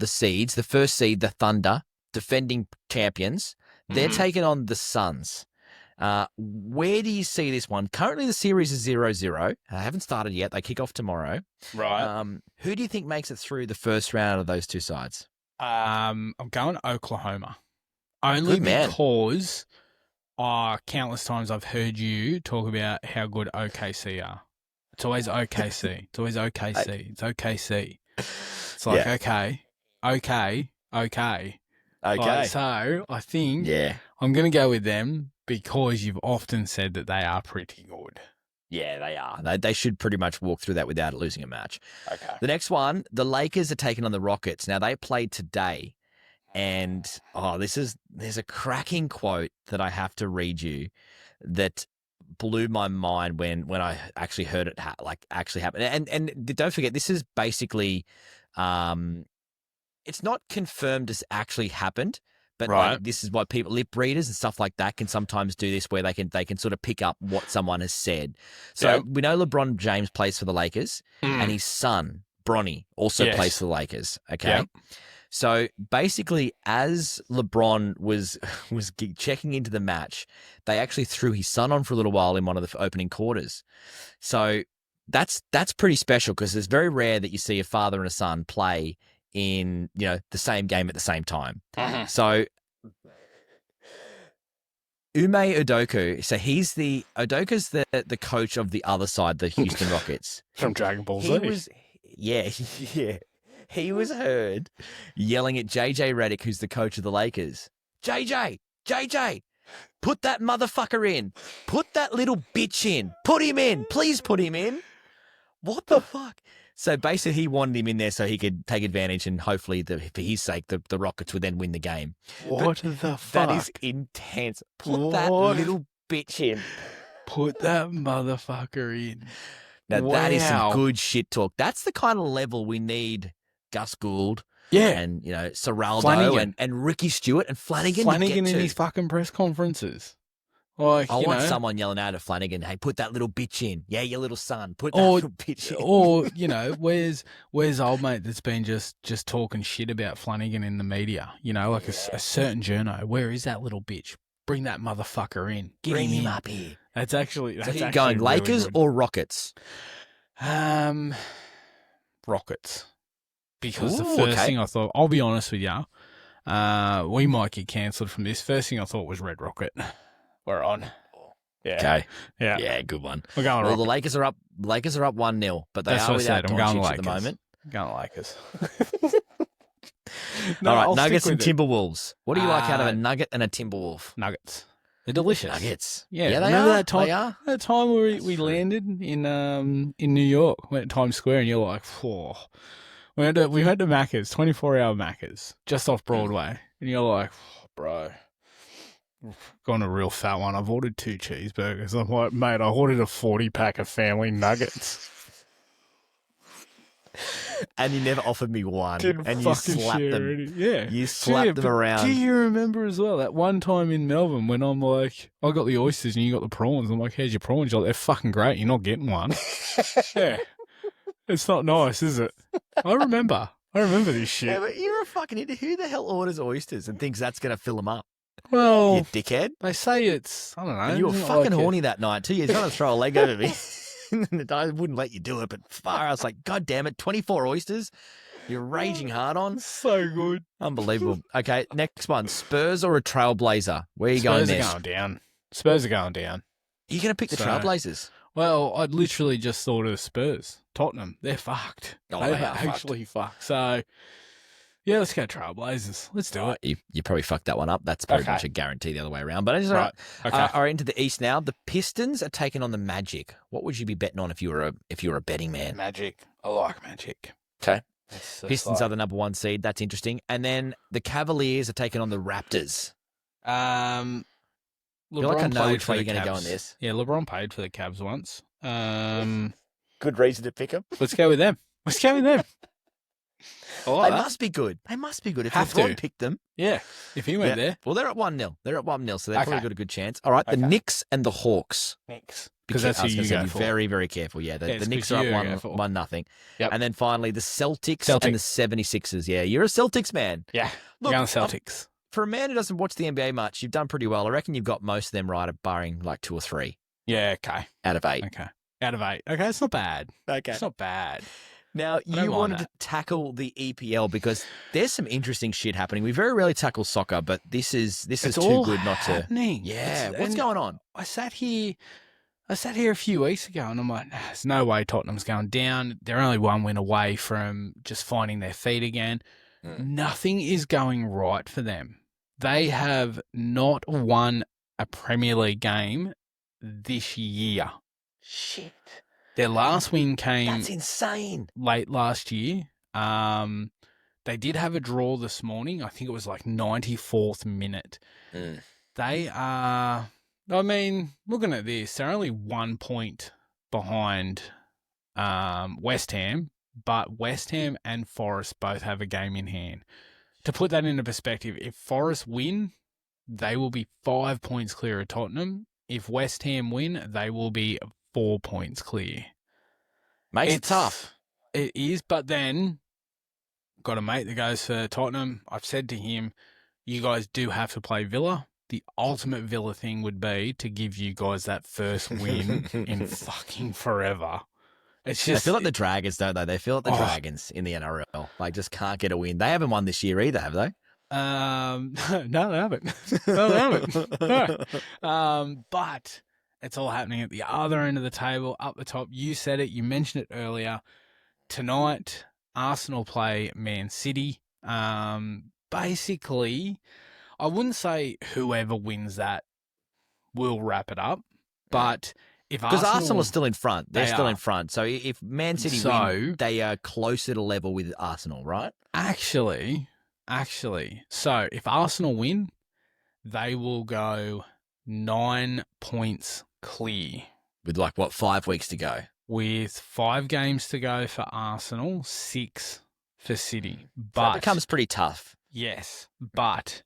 seeds, the first seed, the Thunder, defending champions, they're taking on the Suns. Where do you see this one? Currently, the series is 0-0. I haven't started yet. They kick off tomorrow. Right. Who do you think makes it through the first round of those two sides? I'm going Oklahoma. Only Good man. because countless times I've heard you talk about how good OKC are. It's always OKC. It's always OKC. It's OKC. It's like, okay. Okay. Like, so I think I'm going to go with them because you've often said that they are pretty good. Yeah, they are. They should pretty much walk through that without losing a match. Okay. The next one, the Lakers are taking on the Rockets. Now, they played today, and there's a cracking quote that I have to read you that blew my mind when I actually heard it actually happen. And don't forget, this is basically, it's not confirmed as actually happened. But like, this is why people, lip readers and stuff like that, can sometimes do this, where they can sort of pick up what someone has said. So we know LeBron James plays for the Lakers, and his son Bronny also plays for the Lakers. Okay, so basically, as LeBron was checking into the match, they actually threw his son on for a little while in one of the opening quarters. So that's pretty special, because it's very rare that you see a father and a son play in, the same game at the same time. So Ume Udoka, so Udoka's the coach of the other side, the Houston Rockets. From Dragon Ball Z. He was heard yelling at JJ Redick, who's the coach of the Lakers. JJ, put that motherfucker in. Put that little bitch in. Put him in. Please put him in. What the fuck? So basically, he wanted him in there so he could take advantage, and hopefully, for his sake, the Rockets would then win the game. What the fuck? That is intense. Put that little bitch in. Put that motherfucker in. Now, that is some good shit talk. That's the kind of level we need Gus Gould. Yeah. And, Serraldo and Ricky Stewart and Flanagan in his fucking press conferences. Like, I want someone yelling out at Flanagan, hey, put that little bitch in. Yeah, your little son. Put that little bitch in. Or, where's old mate that's been just talking shit about Flanagan in the media? Like a certain journo. Where is that little bitch? Bring that motherfucker in. Bring him up here. That's actually going Lakers or Rockets? Rockets. Because the first thing I thought, I'll be honest with you, we might get cancelled from this. First thing I thought was Red Rocket. We're on. Yeah. Okay. Yeah. Yeah, good one. We're going the Lakers are up 1-0, but they are without Doncic at the moment. I'm going Lakers. All right, Nuggets and Timberwolves. What do you like out of a Nugget and a Timberwolf? Nuggets. They're delicious. Nuggets. Yeah, they remember are. That time? They are. That time where we landed in New York, went to Times Square, and you're like, whoa. We went to Macca's, 24-hour Macca's, just off Broadway, and you're like, bro. Gone a real fat one. I've ordered 2 cheeseburgers. I'm like, mate, I ordered a 40-pack of family nuggets. And you never offered me one. And you slapped them. Yeah. You slapped them around. Do you remember as well that one time in Melbourne when I'm like, I got the oysters and you got the prawns. I'm like, how's your prawns? You're like, they're fucking great. You're not getting one. Yeah. It's not nice, is it? I remember this shit. Yeah, but you're a fucking idiot. Who the hell orders oysters and thinks that's going to fill them up? Well, you dickhead. They say it's, I don't know. And you were fucking horny that night too. You're trying to throw a leg over me. I wouldn't let you do it, but far, I was like, God damn it, 24 oysters. You're raging hard on. So good. Unbelievable. Okay, next one. Spurs or a Trailblazer? Where are you going next? Spurs are going down. Are you going to pick the Trailblazers? Well, I'd literally just thought of Spurs. Tottenham, they're fucked. Oh, they're they are actually fucked. So, yeah, let's go Trailblazers. Let's do it. You probably fucked that one up. That's pretty much a guarantee the other way around. But it's all right. Okay. All right, into the East now. The Pistons are taking on the Magic. What would you be betting on if you were a betting man? Magic. I like Magic. Okay. Pistons are the number 1 seed. That's interesting. And then the Cavaliers are taking on the Raptors. LeBron I feel like I know which way you're going to go on this. Yeah, LeBron paid for the Cavs once. Good reason to pick them. Let's go with them. They must be good. They must be good. If LeBron picked them. Yeah, if he went there. Well, they're at 1-0. They're at 1-0, so they've probably got a good chance. All right, the Knicks and the Hawks. Knicks. Because that's who you go for. Very, very careful. Yeah, the Knicks are up 1-0. Yep. And then finally, the Celtics and the 76ers. Yeah, you're a Celtics man. Yeah, look, going Celtics. For a man who doesn't watch the NBA much, you've done pretty well. I reckon you've got most of them right, barring like 2 or 3. Yeah, okay. Out of 8. Okay. Out of 8. Okay, it's not bad. Okay. It's not bad. Now, don't you mind wanted that. to tackle the EPL because there's some interesting shit happening. We very rarely tackle soccer, but this is It's too all good not to. happening. Yeah, what's and going on? I sat here a few weeks ago and I'm like, there's no way Tottenham's going down. They're only one win away from just finding their feet again. Nothing is going right for them. They have not won a Premier League game this year. Shit. Their last win came That's insane. late last year. They did have a draw this morning. I think it was like 94th minute. They are, I mean, looking at this, they're only 1 point behind West Ham, but West Ham and Forest both have a game in hand. To put that into perspective, if Forest win, they will be 5 points clear of Tottenham. If West Ham win, they will be 4 points clear. Makes it tough. It is, but then got a mate that goes for Tottenham. I've said to him, you guys do have to play Villa. The ultimate Villa thing would be to give you guys that first win in fucking forever. It's just, They feel like the Dragons, don't they? They feel like the Dragons in the NRL. Like, just can't get a win. They haven't won this year either, have they? no, they haven't. No, they haven't. No. But it's all happening at the other end of the table, up the top. You said it. You mentioned it earlier. Tonight, Arsenal play Man City. Basically, I wouldn't say whoever wins that will wrap it up, but if Because Arsenal are still in front. They're They still are. in front. So if Man City win, they are closer to level with Arsenal, right? Actually, so if Arsenal win, they will go 9 points clear. With 5 weeks to go. With 5 games to go for Arsenal, 6 for City. So But it becomes pretty tough. yes, but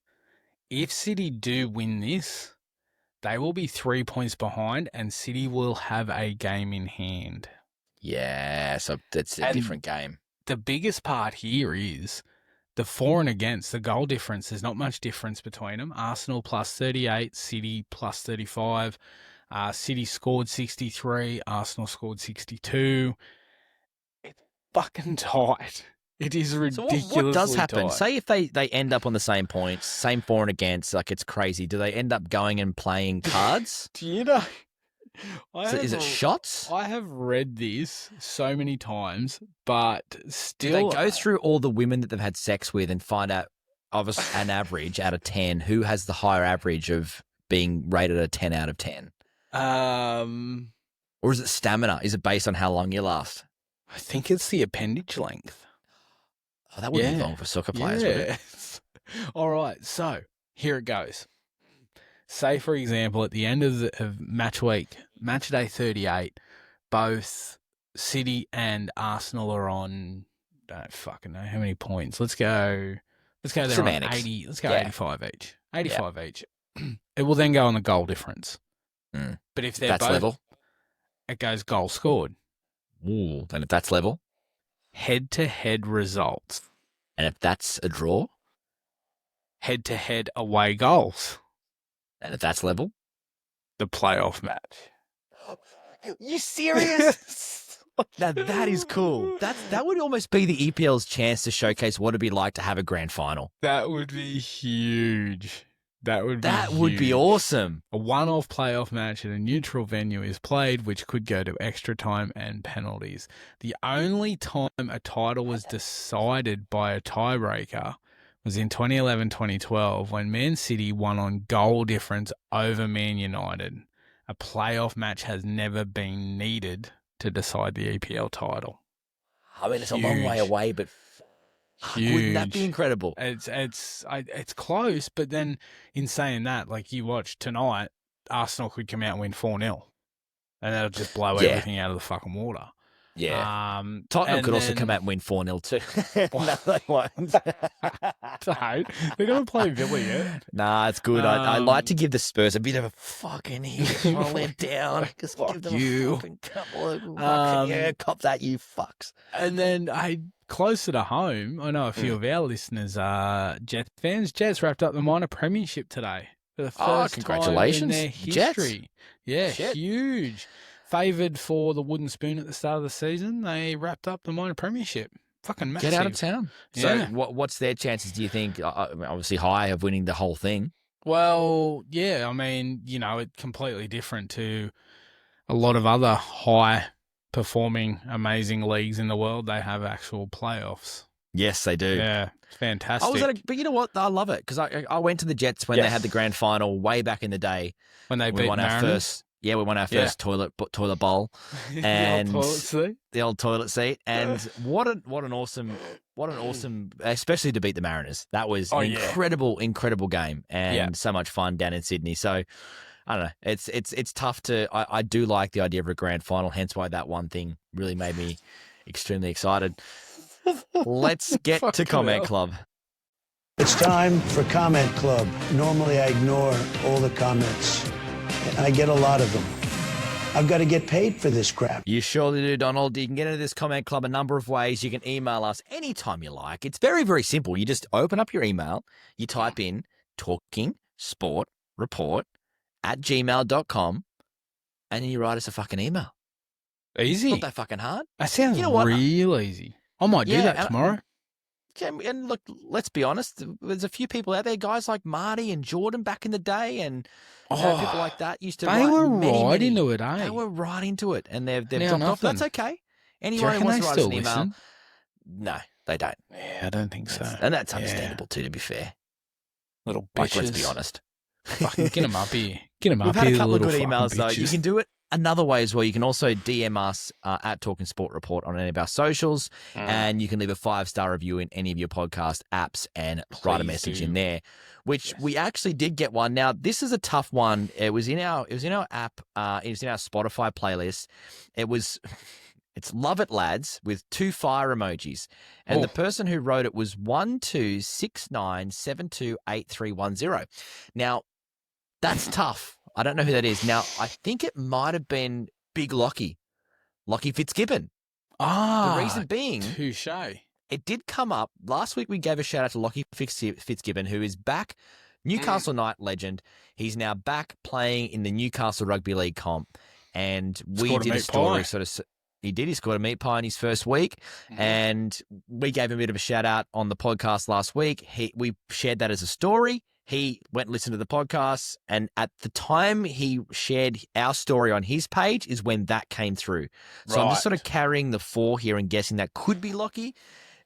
if City do win this, they will be 3 points behind and City will have a game in hand. Yeah, so that's a And different game. The biggest part here is the for and against, the goal difference. There's not much difference between them. Arsenal plus 38, City plus 35. City scored 63, Arsenal scored 62. It's fucking tight. It is So ridiculously what does happen? tight. Say if they end up on the same points, same for and against, like it's crazy. Do they end up going and playing cards? Do you know? Is it shots? I have read this so many times, but Do still, they go through all the women that they've had sex with and find out of an average out of 10 who has the higher average of being rated a 10 out of 10? Or is it stamina? Is it based on how long you last? I think it's the appendage length. Oh, that would be long for soccer players, would it? Yes. All right, so here it goes. Say, for example, at the end of match week, match day 38, both City and Arsenal are on, don't fucking know how many points. Let's go there on Semantics. 80. Let's go Yeah. 85 each. 85 each. It will then go on the goal difference. But if they're That's both, level. it goes goal scored. Ooh. And if that's level, Head-to-head results. and if that's a draw, Head-to-head away goals. and if that's level, The playoff match. you serious? Now that is cool. That would almost be the EPL's chance to showcase what it'd be like to have a grand final. That would be huge. That would be huge. Awesome. A one-off playoff match at a neutral venue is played, which could go to extra time and penalties. The only time a title was decided by a tiebreaker was in 2011-2012 when Man City won on goal difference over Man United. A playoff match has never been needed to decide the EPL title. I mean, it's a long way Huge. away, but Huge. wouldn't that be incredible? It's close, but then in saying that, like you watch tonight, Arsenal could come out and win 4-0, and that'll just blow Yeah. everything out of the fucking water. Yeah. Tottenham could also come out and win 4-0 too. No, they won't. They're going to play Villa yet. Nah, it's good. I like to give the Spurs a bit of a fucking hit. I let down. Just give them you. a fucking couple of fucking, cop that, you fucks. And then, closer to home, I know a few of our listeners are Jets fans. Jets wrapped up the minor premiership today for the first Congratulations, time in their history. Jets. Yeah, Shit. huge. favoured for the wooden spoon at the start of the season. They wrapped up the minor premiership. Fucking massive. Get out of town. Yeah. So what's their chances, do you think? Obviously high of winning the whole thing. Well, yeah, I mean, it's completely different to a lot of other high-performing, amazing leagues in the world. They have actual playoffs. Yes, they do. Yeah, fantastic. But you know what? I love it because I went to the Jets when they had the grand final way back in the day. When they we beat won Mariners. our first. Yeah, we won our first toilet bowl, and the old toilet seat. And what an awesome, especially to beat the Mariners. That was an incredible game, and so much fun down in Sydney. So I don't know, it's tough to. I do like the idea of a grand final, hence why that one thing really made me extremely excited. Let's get to Comment Club. It's time for Comment Club. Normally I ignore all the comments. I get a lot of them. I've got to get paid for this crap. You surely do, Donald. You can get into this Comment Club a number of ways. You can email us anytime you like. It's very, very simple. You just open up your email, you type in talkingsportreport@gmail.com, and then you write us a fucking email. Easy. Not that fucking hard. That sounds real easy. I might do that tomorrow. And look, let's be honest. There's a few people out there, guys like Marty and Jordan back in the day, and people like that used to. They were right into it, eh? They were right into it, and they've Now dropped off. nothing. That's okay. Do you Anyone who reckon wants they to write us still an email, listen? no, they don't. Yeah, I don't think so. And that's understandable too, to be fair. Little Like, bitches. let's be honest. Fucking get them up here. Get them We've up had here. a couple of good little emails, fucking though. You bitches. can do it another way as well. You can also DM us at Talking Sport Report on any of our socials, and you can leave a 5-star review in any of your podcast apps and write a message in there, which we actually did get one. Now, this is a tough one. It was in our app. It was in our Spotify playlist. It's Love It Lads with 2 fire emojis. And the person who wrote it was 1269728310. Now, that's tough. I don't know who that is. Now, I think it might have been Big Lockie Fitzgibbon. The reason being, touche. it did come up. Last week we gave a shout out to Lockie Fitzgibbon, who is back, Newcastle Knight legend. He's now back playing in the Newcastle Rugby League comp. And we did a story He did. He scored a meat pie in his first week, and we gave him a bit of a shout out on the podcast last week. We shared that as a story. He went and listened to the podcast, and at the time he shared our story on his page is when that came through. So I'm just sort of carrying the 4 here and guessing that could be Lockie.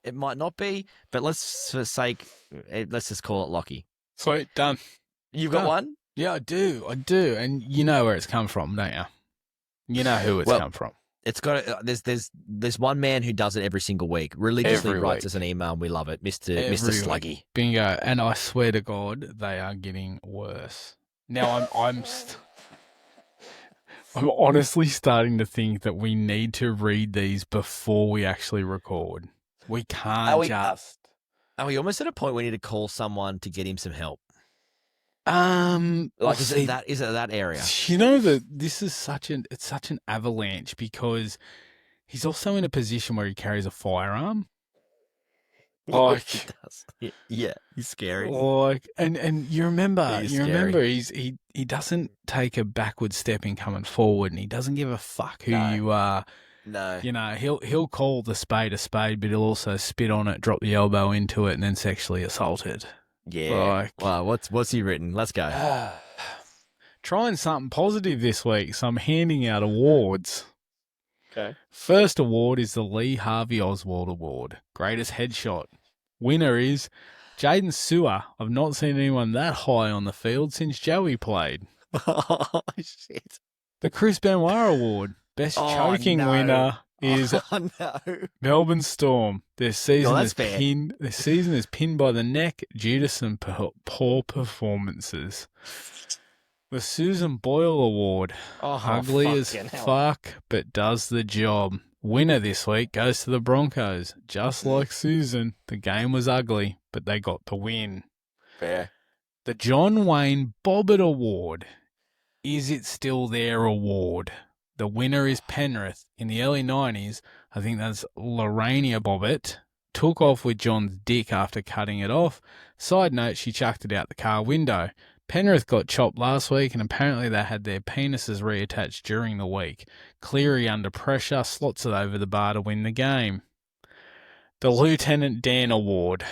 It might not be, but let's just call it Lockie. Sweet, done. You've got one? Yeah, I do. And you know where it's come from, don't you? You know who it's come from. It's got there's one man who does it every single week. Religiously Every writes week. us an email, and we love it, Mr. Sluggy. Bingo. And I swear to God, they are getting worse. Now I'm honestly starting to think that we need to read these before we actually record. We can't just. Are we almost at a point we need to call someone to get him some help? Is it that area? You know that this is such an avalanche because he's also in a position where he carries a firearm. Like he does. Yeah, he's scary. Like and you remember scary. he doesn't take a backward step in coming forward, and he doesn't give a fuck who you are. No. You know, he'll call the spade a spade, but he'll also spit on it, drop the elbow into it, and then sexually assault it. Yeah. Wow, what's he written? Let's go. Trying something positive this week, so I'm handing out awards. Okay. First award is the Lee Harvey Oswald Award. Greatest headshot. Winner is Jaden Sewer. I've not seen anyone that high on the field since Joey played. Oh, shit. The Chris Benoit Award. Best choking winner is Melbourne Storm. Their season is pinned by the neck due to some poor performances. The Susan Boyle Award. Ugly as fuck, but does the job. Winner this week goes to the Broncos. Just like Susan, the game was ugly, but they got the win. Fair. The John Wayne Bobbitt Award. Is it still their award? The winner is Penrith. In the early 90s, I think that's Lorania Bobbitt, took off with John's dick after cutting it off. Side note, she chucked it out the car window. Penrith got chopped last week, and apparently they had their penises reattached during the week. Cleary under pressure slots it over the bar to win the game. The Lieutenant Dan Award.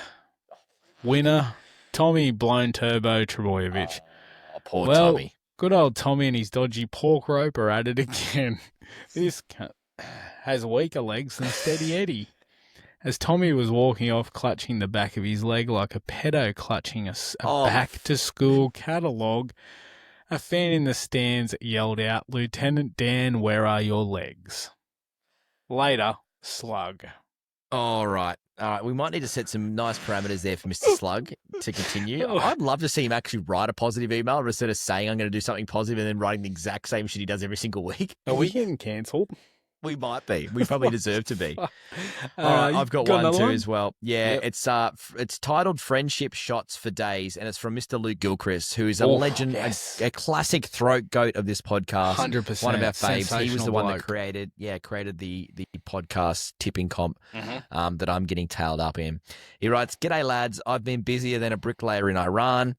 Winner, Tommy Blown Turbo Trebojevic. Oh, poor well, Tommy. Good old Tommy and his dodgy pork rope are at it again. This has weaker legs than Steady Eddie. As Tommy was walking off clutching the back of his leg like a pedo clutching a back-to-school catalogue, a fan in the stands yelled out, "Lieutenant Dan, where are your legs?" Later, Slug. All right. We might need to set some nice parameters there for Mr. Slug to continue. I'd love to see him actually write a positive email instead of saying I'm going to do something positive and then writing the exact same shit he does every single week. Are we getting cancelled? We might be. We probably deserve to be. All right, I've got one too as well. Yeah, yep. It's titled "Friendship Shots for Days," and it's from Mr. Luke Gilchrist, who is a legend, a classic throat goat of this podcast. 100%. One of our faves. He was the one that created the podcast tipping comp that I'm getting tailed up in. He writes, "G'day lads, I've been busier than a bricklayer in Iran.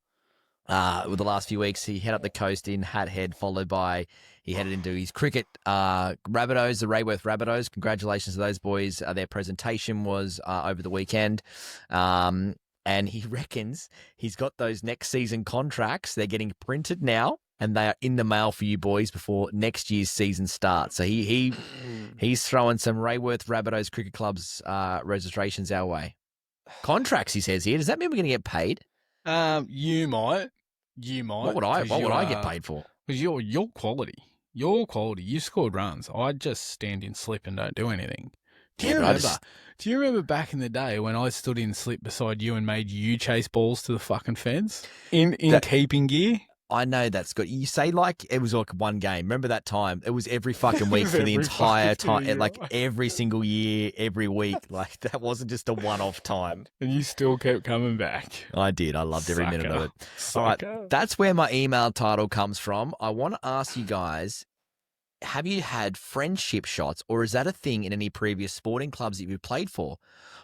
With the last few weeks, he headed up the coast in Hat Head, followed by he headed into his cricket. Rabbitohs, the Rayworth Rabbitohs. Congratulations to those boys. Their presentation was over the weekend. And he reckons he's got those next season contracts. They're getting printed now, and they are in the mail for you boys before next year's season starts. So he's throwing some Rayworth Rabbitohs Cricket Club's registrations our way. Contracts, he says here. Does that mean we're going to get paid? You might. What would I get paid for? Because your quality. You scored runs. I just stand in slip and don't do anything. Do you remember back in the day when I stood in slip beside you and made you chase balls to the fucking fence in keeping gear? I know that's good. You say like it was like one game. Remember that time? It was every fucking week for the entire time, like every single year, every week. Like that wasn't just a one-off time. And you still kept coming back. I did. I loved every minute of it. All right, that's where my email title comes from. I want to ask you guys, have you had friendship shots, or is that a thing in any previous sporting clubs that you've played for?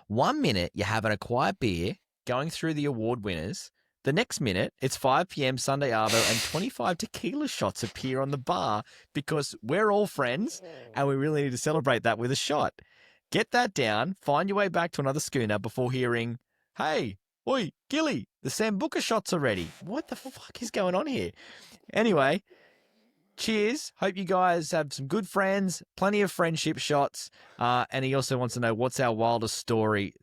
1 minute, you're having a quiet beer, going through the award winners. The next minute, it's 5 p.m. Sunday Arvo and 25 tequila shots appear on the bar because we're all friends and we really need to celebrate that with a shot. Get that down, find your way back to another schooner before hearing, "Hey, oi, Gilly, the Sambuca shots are ready." What the fuck is going on here? Anyway, cheers. Hope you guys have some good friends, plenty of friendship shots. And he also wants to know, what's our wildest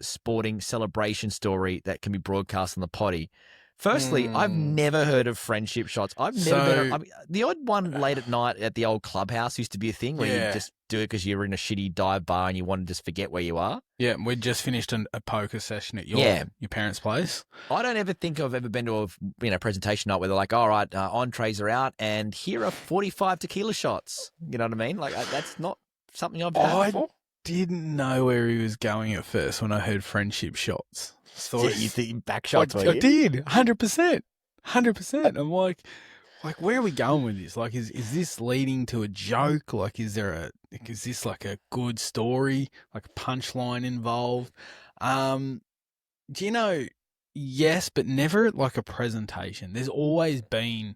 sporting celebration story that can be broadcast on the potty? Firstly, I've never heard of friendship shots. The odd one late at night at the old clubhouse used to be a thing where you just do it because you're in a shitty dive bar and you want to just forget where you are. Yeah, we just finished a poker session at your parents' place. I don't ever think I've ever been to a presentation night where they're like, "All right, entrees are out and here are 45 tequila shots." You know what I mean? Like that's not something I've had before. Didn't know where he was going at first when I heard friendship shots. So you think back shots? I did, 100%. I'm like, where are we going with this? Like, is this leading to a joke? Like, is this like a good story, like a punchline involved? Do you know? Yes, but never like a presentation. There's always been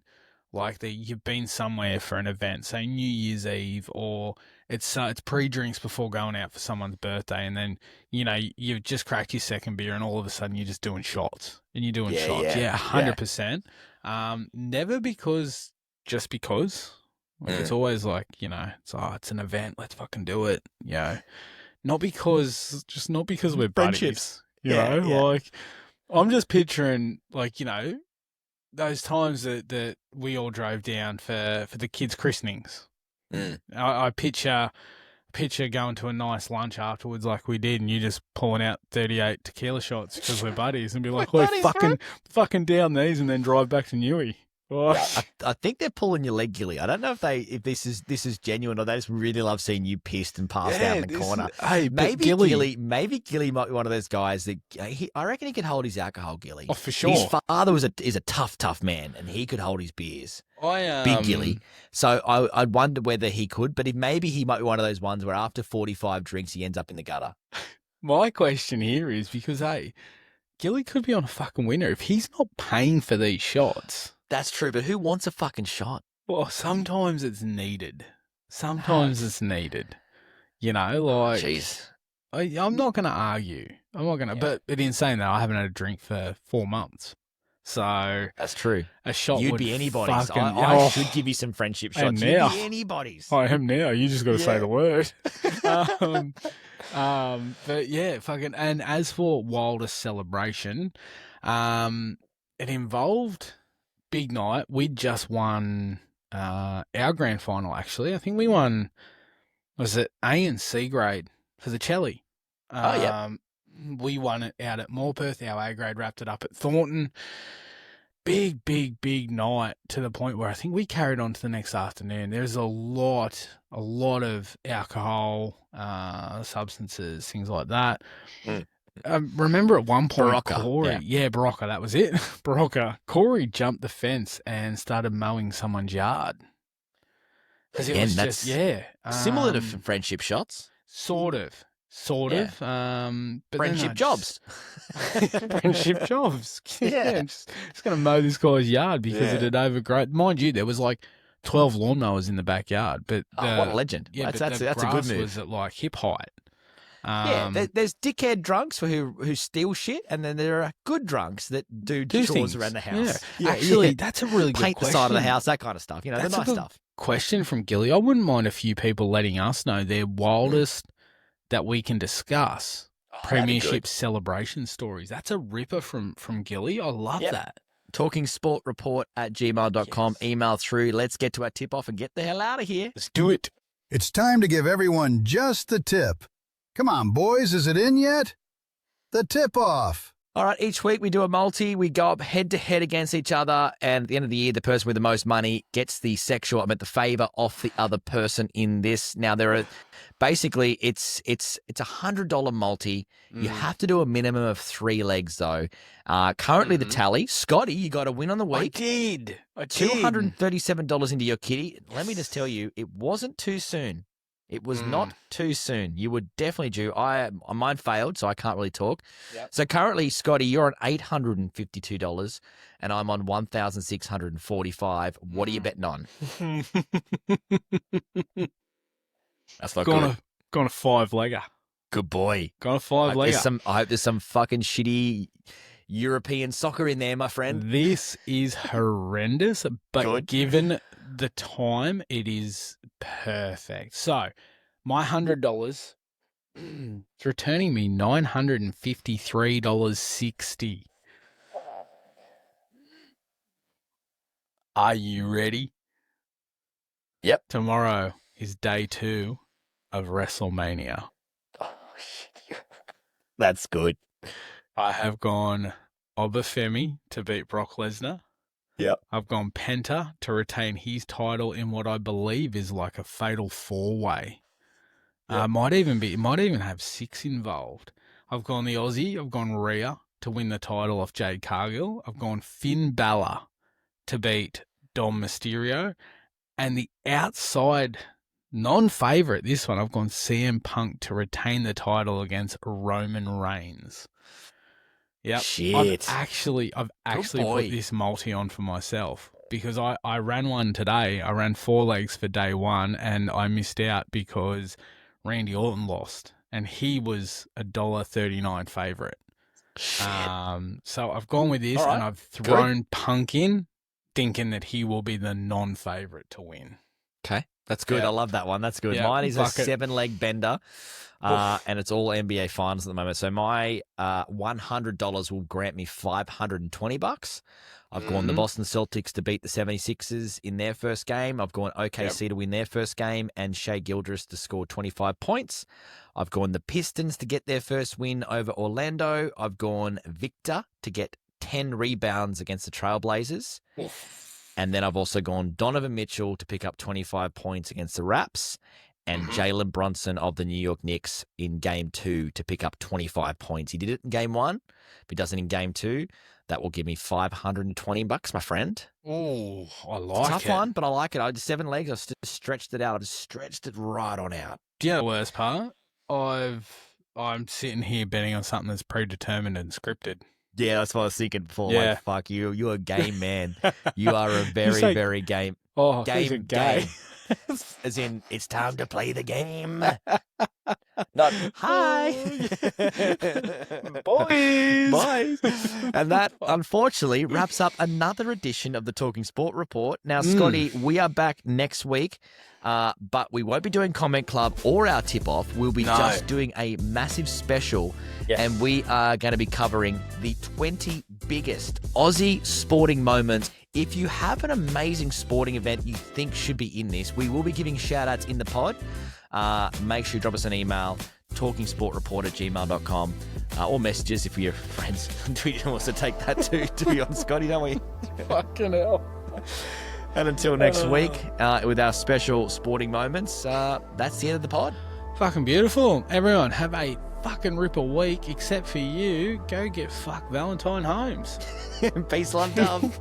like you've been somewhere for an event, say New Year's Eve, or it's pre-drinks before going out for someone's birthday, and then you've just cracked your second beer, and all of a sudden you're just doing shots, and you're doing shots. Yeah, 100%. Never just because. Like, it's always like it's an event, let's fucking do it. Not because we're buddies. You know, like I'm just picturing those times that we all drove down for the kids' christenings. I picture going to a nice lunch afterwards like we did, and you just pulling out 38 tequila shots because we're buddies, and be like, "We're fucking down these," and then drive back to Newey. Oh. I think they're pulling your leg, Gilly. I don't know if this is genuine, or they just really love seeing you pissed and passed out in the corner. Maybe Gilly might be one of those guys that I reckon he could hold his alcohol, Gilly. Oh, for sure. His father is a tough man, and he could hold his beers. Big Gilly. So I wonder whether he could, but maybe he might be one of those ones where after 45 drinks he ends up in the gutter. My question here is because Gilly could be on a fucking winner if he's not paying for these shots. That's true, but who wants a fucking shot? Well, sometimes it's needed. Sometimes it's needed. You know, like Jeez. I'm not going to argue. I'm not going to. But in saying that, I haven't had a drink for 4 months, so That's true. a shot You'd would be anybody's. fucking- I should give you some friendship And shots. You'd now. be anybody's. I am now. You just got to say the word. But yeah, fucking. And as for wildest celebration, it involved big night. We'd just won our grand final. Actually, I think we won. Was it A and C grade for the Chelly? We won it out at Morpeth. Our A grade wrapped it up at Thornton. Big night to the point where I think we carried on to the next afternoon. There's a lot of alcohol, substances, things like that. Remember at one point, Barocca, Corey, Barocca, that was it. Barocca, Corey jumped the fence and started mowing someone's yard. Because it Again, was that's just, similar to friendship shots. Sort of. But Friendship jobs. Friendship jobs. Just going to mow this guy's yard because it had overgrown. Mind you, there was like 12 lawnmowers in the backyard. But what a legend. Yeah, that's the a good grass move. was at like hip height. There's dickhead drunks who steal shit, and then there are good drunks that do chores things around the house. Yeah. Actually, that's a really good Paint question. the side of the house, that kind of stuff. You know, That's the a nice good stuff. question from Gilly. I wouldn't mind a few people letting us know their wildest that we can discuss. Premiership celebration stories. That's a ripper from Gilly. I love that. talkingsportreport@gmail.com. Email through. Let's get to our tip-off and get the hell out of here. Let's do it. It's time to give everyone just the tip. Come on, boys, is it in yet? The tip-off. All right, each week we do a multi. We go up head-to-head against each other, and at the end of the year, the person with the most money gets the the favour off the other person in this. Now, there are basically, it's $100 multi. You have to do a minimum of 3 legs, though. Currently, the tally, Scotty, you got a win on the week. I did. $237 into your kitty. Let me just tell you, it wasn't too soon. It was not too soon. You were definitely due. Mine failed, so I can't really talk. Yep. So currently, Scotty, you're on $852, and I'm on $1,645. What are you betting on? That's not good. Gone a 5-legger. Good boy. Gone a 5-legger. I hope there's some fucking shitty European soccer in there, my friend. This is horrendous, but given the time, it is perfect. So, my $100 it's returning me $953.60. Are you ready? Yep. Tomorrow is day 2 of WrestleMania. Oh, shit. That's good. I have gone Obafemi to beat Brock Lesnar. Yep. I've gone Penta to retain his title in what I believe is like a fatal 4-way. Yep. Might even have 6 involved. I've gone the Aussie. I've gone Rhea to win the title off Jade Cargill. I've gone Finn Balor to beat Dom Mysterio. And the outside non-favourite, this one, I've gone CM Punk to retain the title against Roman Reigns. Yep. Shit. I've actually put this multi on for myself because I ran one today. I ran 4 legs for day 1 and I missed out because Randy Orton lost and he was $1.39 favourite. So I've gone with this and I've thrown Punk in thinking that he will be the non-favourite to win. Okay. That's good. Yeah. I love that one. That's good. Yeah, Mine is bucket. a 7-leg bender, and it's all NBA finals at the moment. So my $100 will grant me $520. I've gone the Boston Celtics to beat the 76ers in their first game. I've gone OKC to win their first game and Shea Gilgeous to score 25 points. I've gone the Pistons to get their first win over Orlando. I've gone Victor to get 10 rebounds against the Trailblazers. And then I've also gone Donovan Mitchell to pick up 25 points against the Raps and Jalen Brunson of the New York Knicks in Game 2 to pick up 25 points. He did it in Game 1. If he does it in Game 2, that will give me $520, my friend. Oh, I like It's a it. tough one, but I like it. I did 7 legs. I just stretched it out. I just stretched it right on out. Do you know the worst part? I'm sitting here betting on something that's predetermined and scripted. Yeah, that's what I was thinking before. Yeah. Like, fuck you. You're a game man. You are a very, say- very game. Oh, these are Game, gay. game. As in, it's time to play the game. Not, hi. Boys. Boys. And that, unfortunately, wraps up another edition of the Talking Sport Report. Now, Scotty, we are back next week, but we won't be doing Comment Club or our tip-off. We'll be just doing a massive special, and we are going to be covering the 20 biggest Aussie sporting moments. If you have an amazing sporting event you think should be in this, we will be giving shout-outs in the pod. Make sure you drop us an email, talkingsportreport@gmail.com, or messages if you're friends. We also take that too, to be honest, Scotty, don't we? Fucking hell. And until next week, with our special sporting moments, that's the end of the pod. Fucking beautiful. Everyone, have a fucking ripper week, except for you. Go get fuck Valentine Holmes. Peace, love, dove.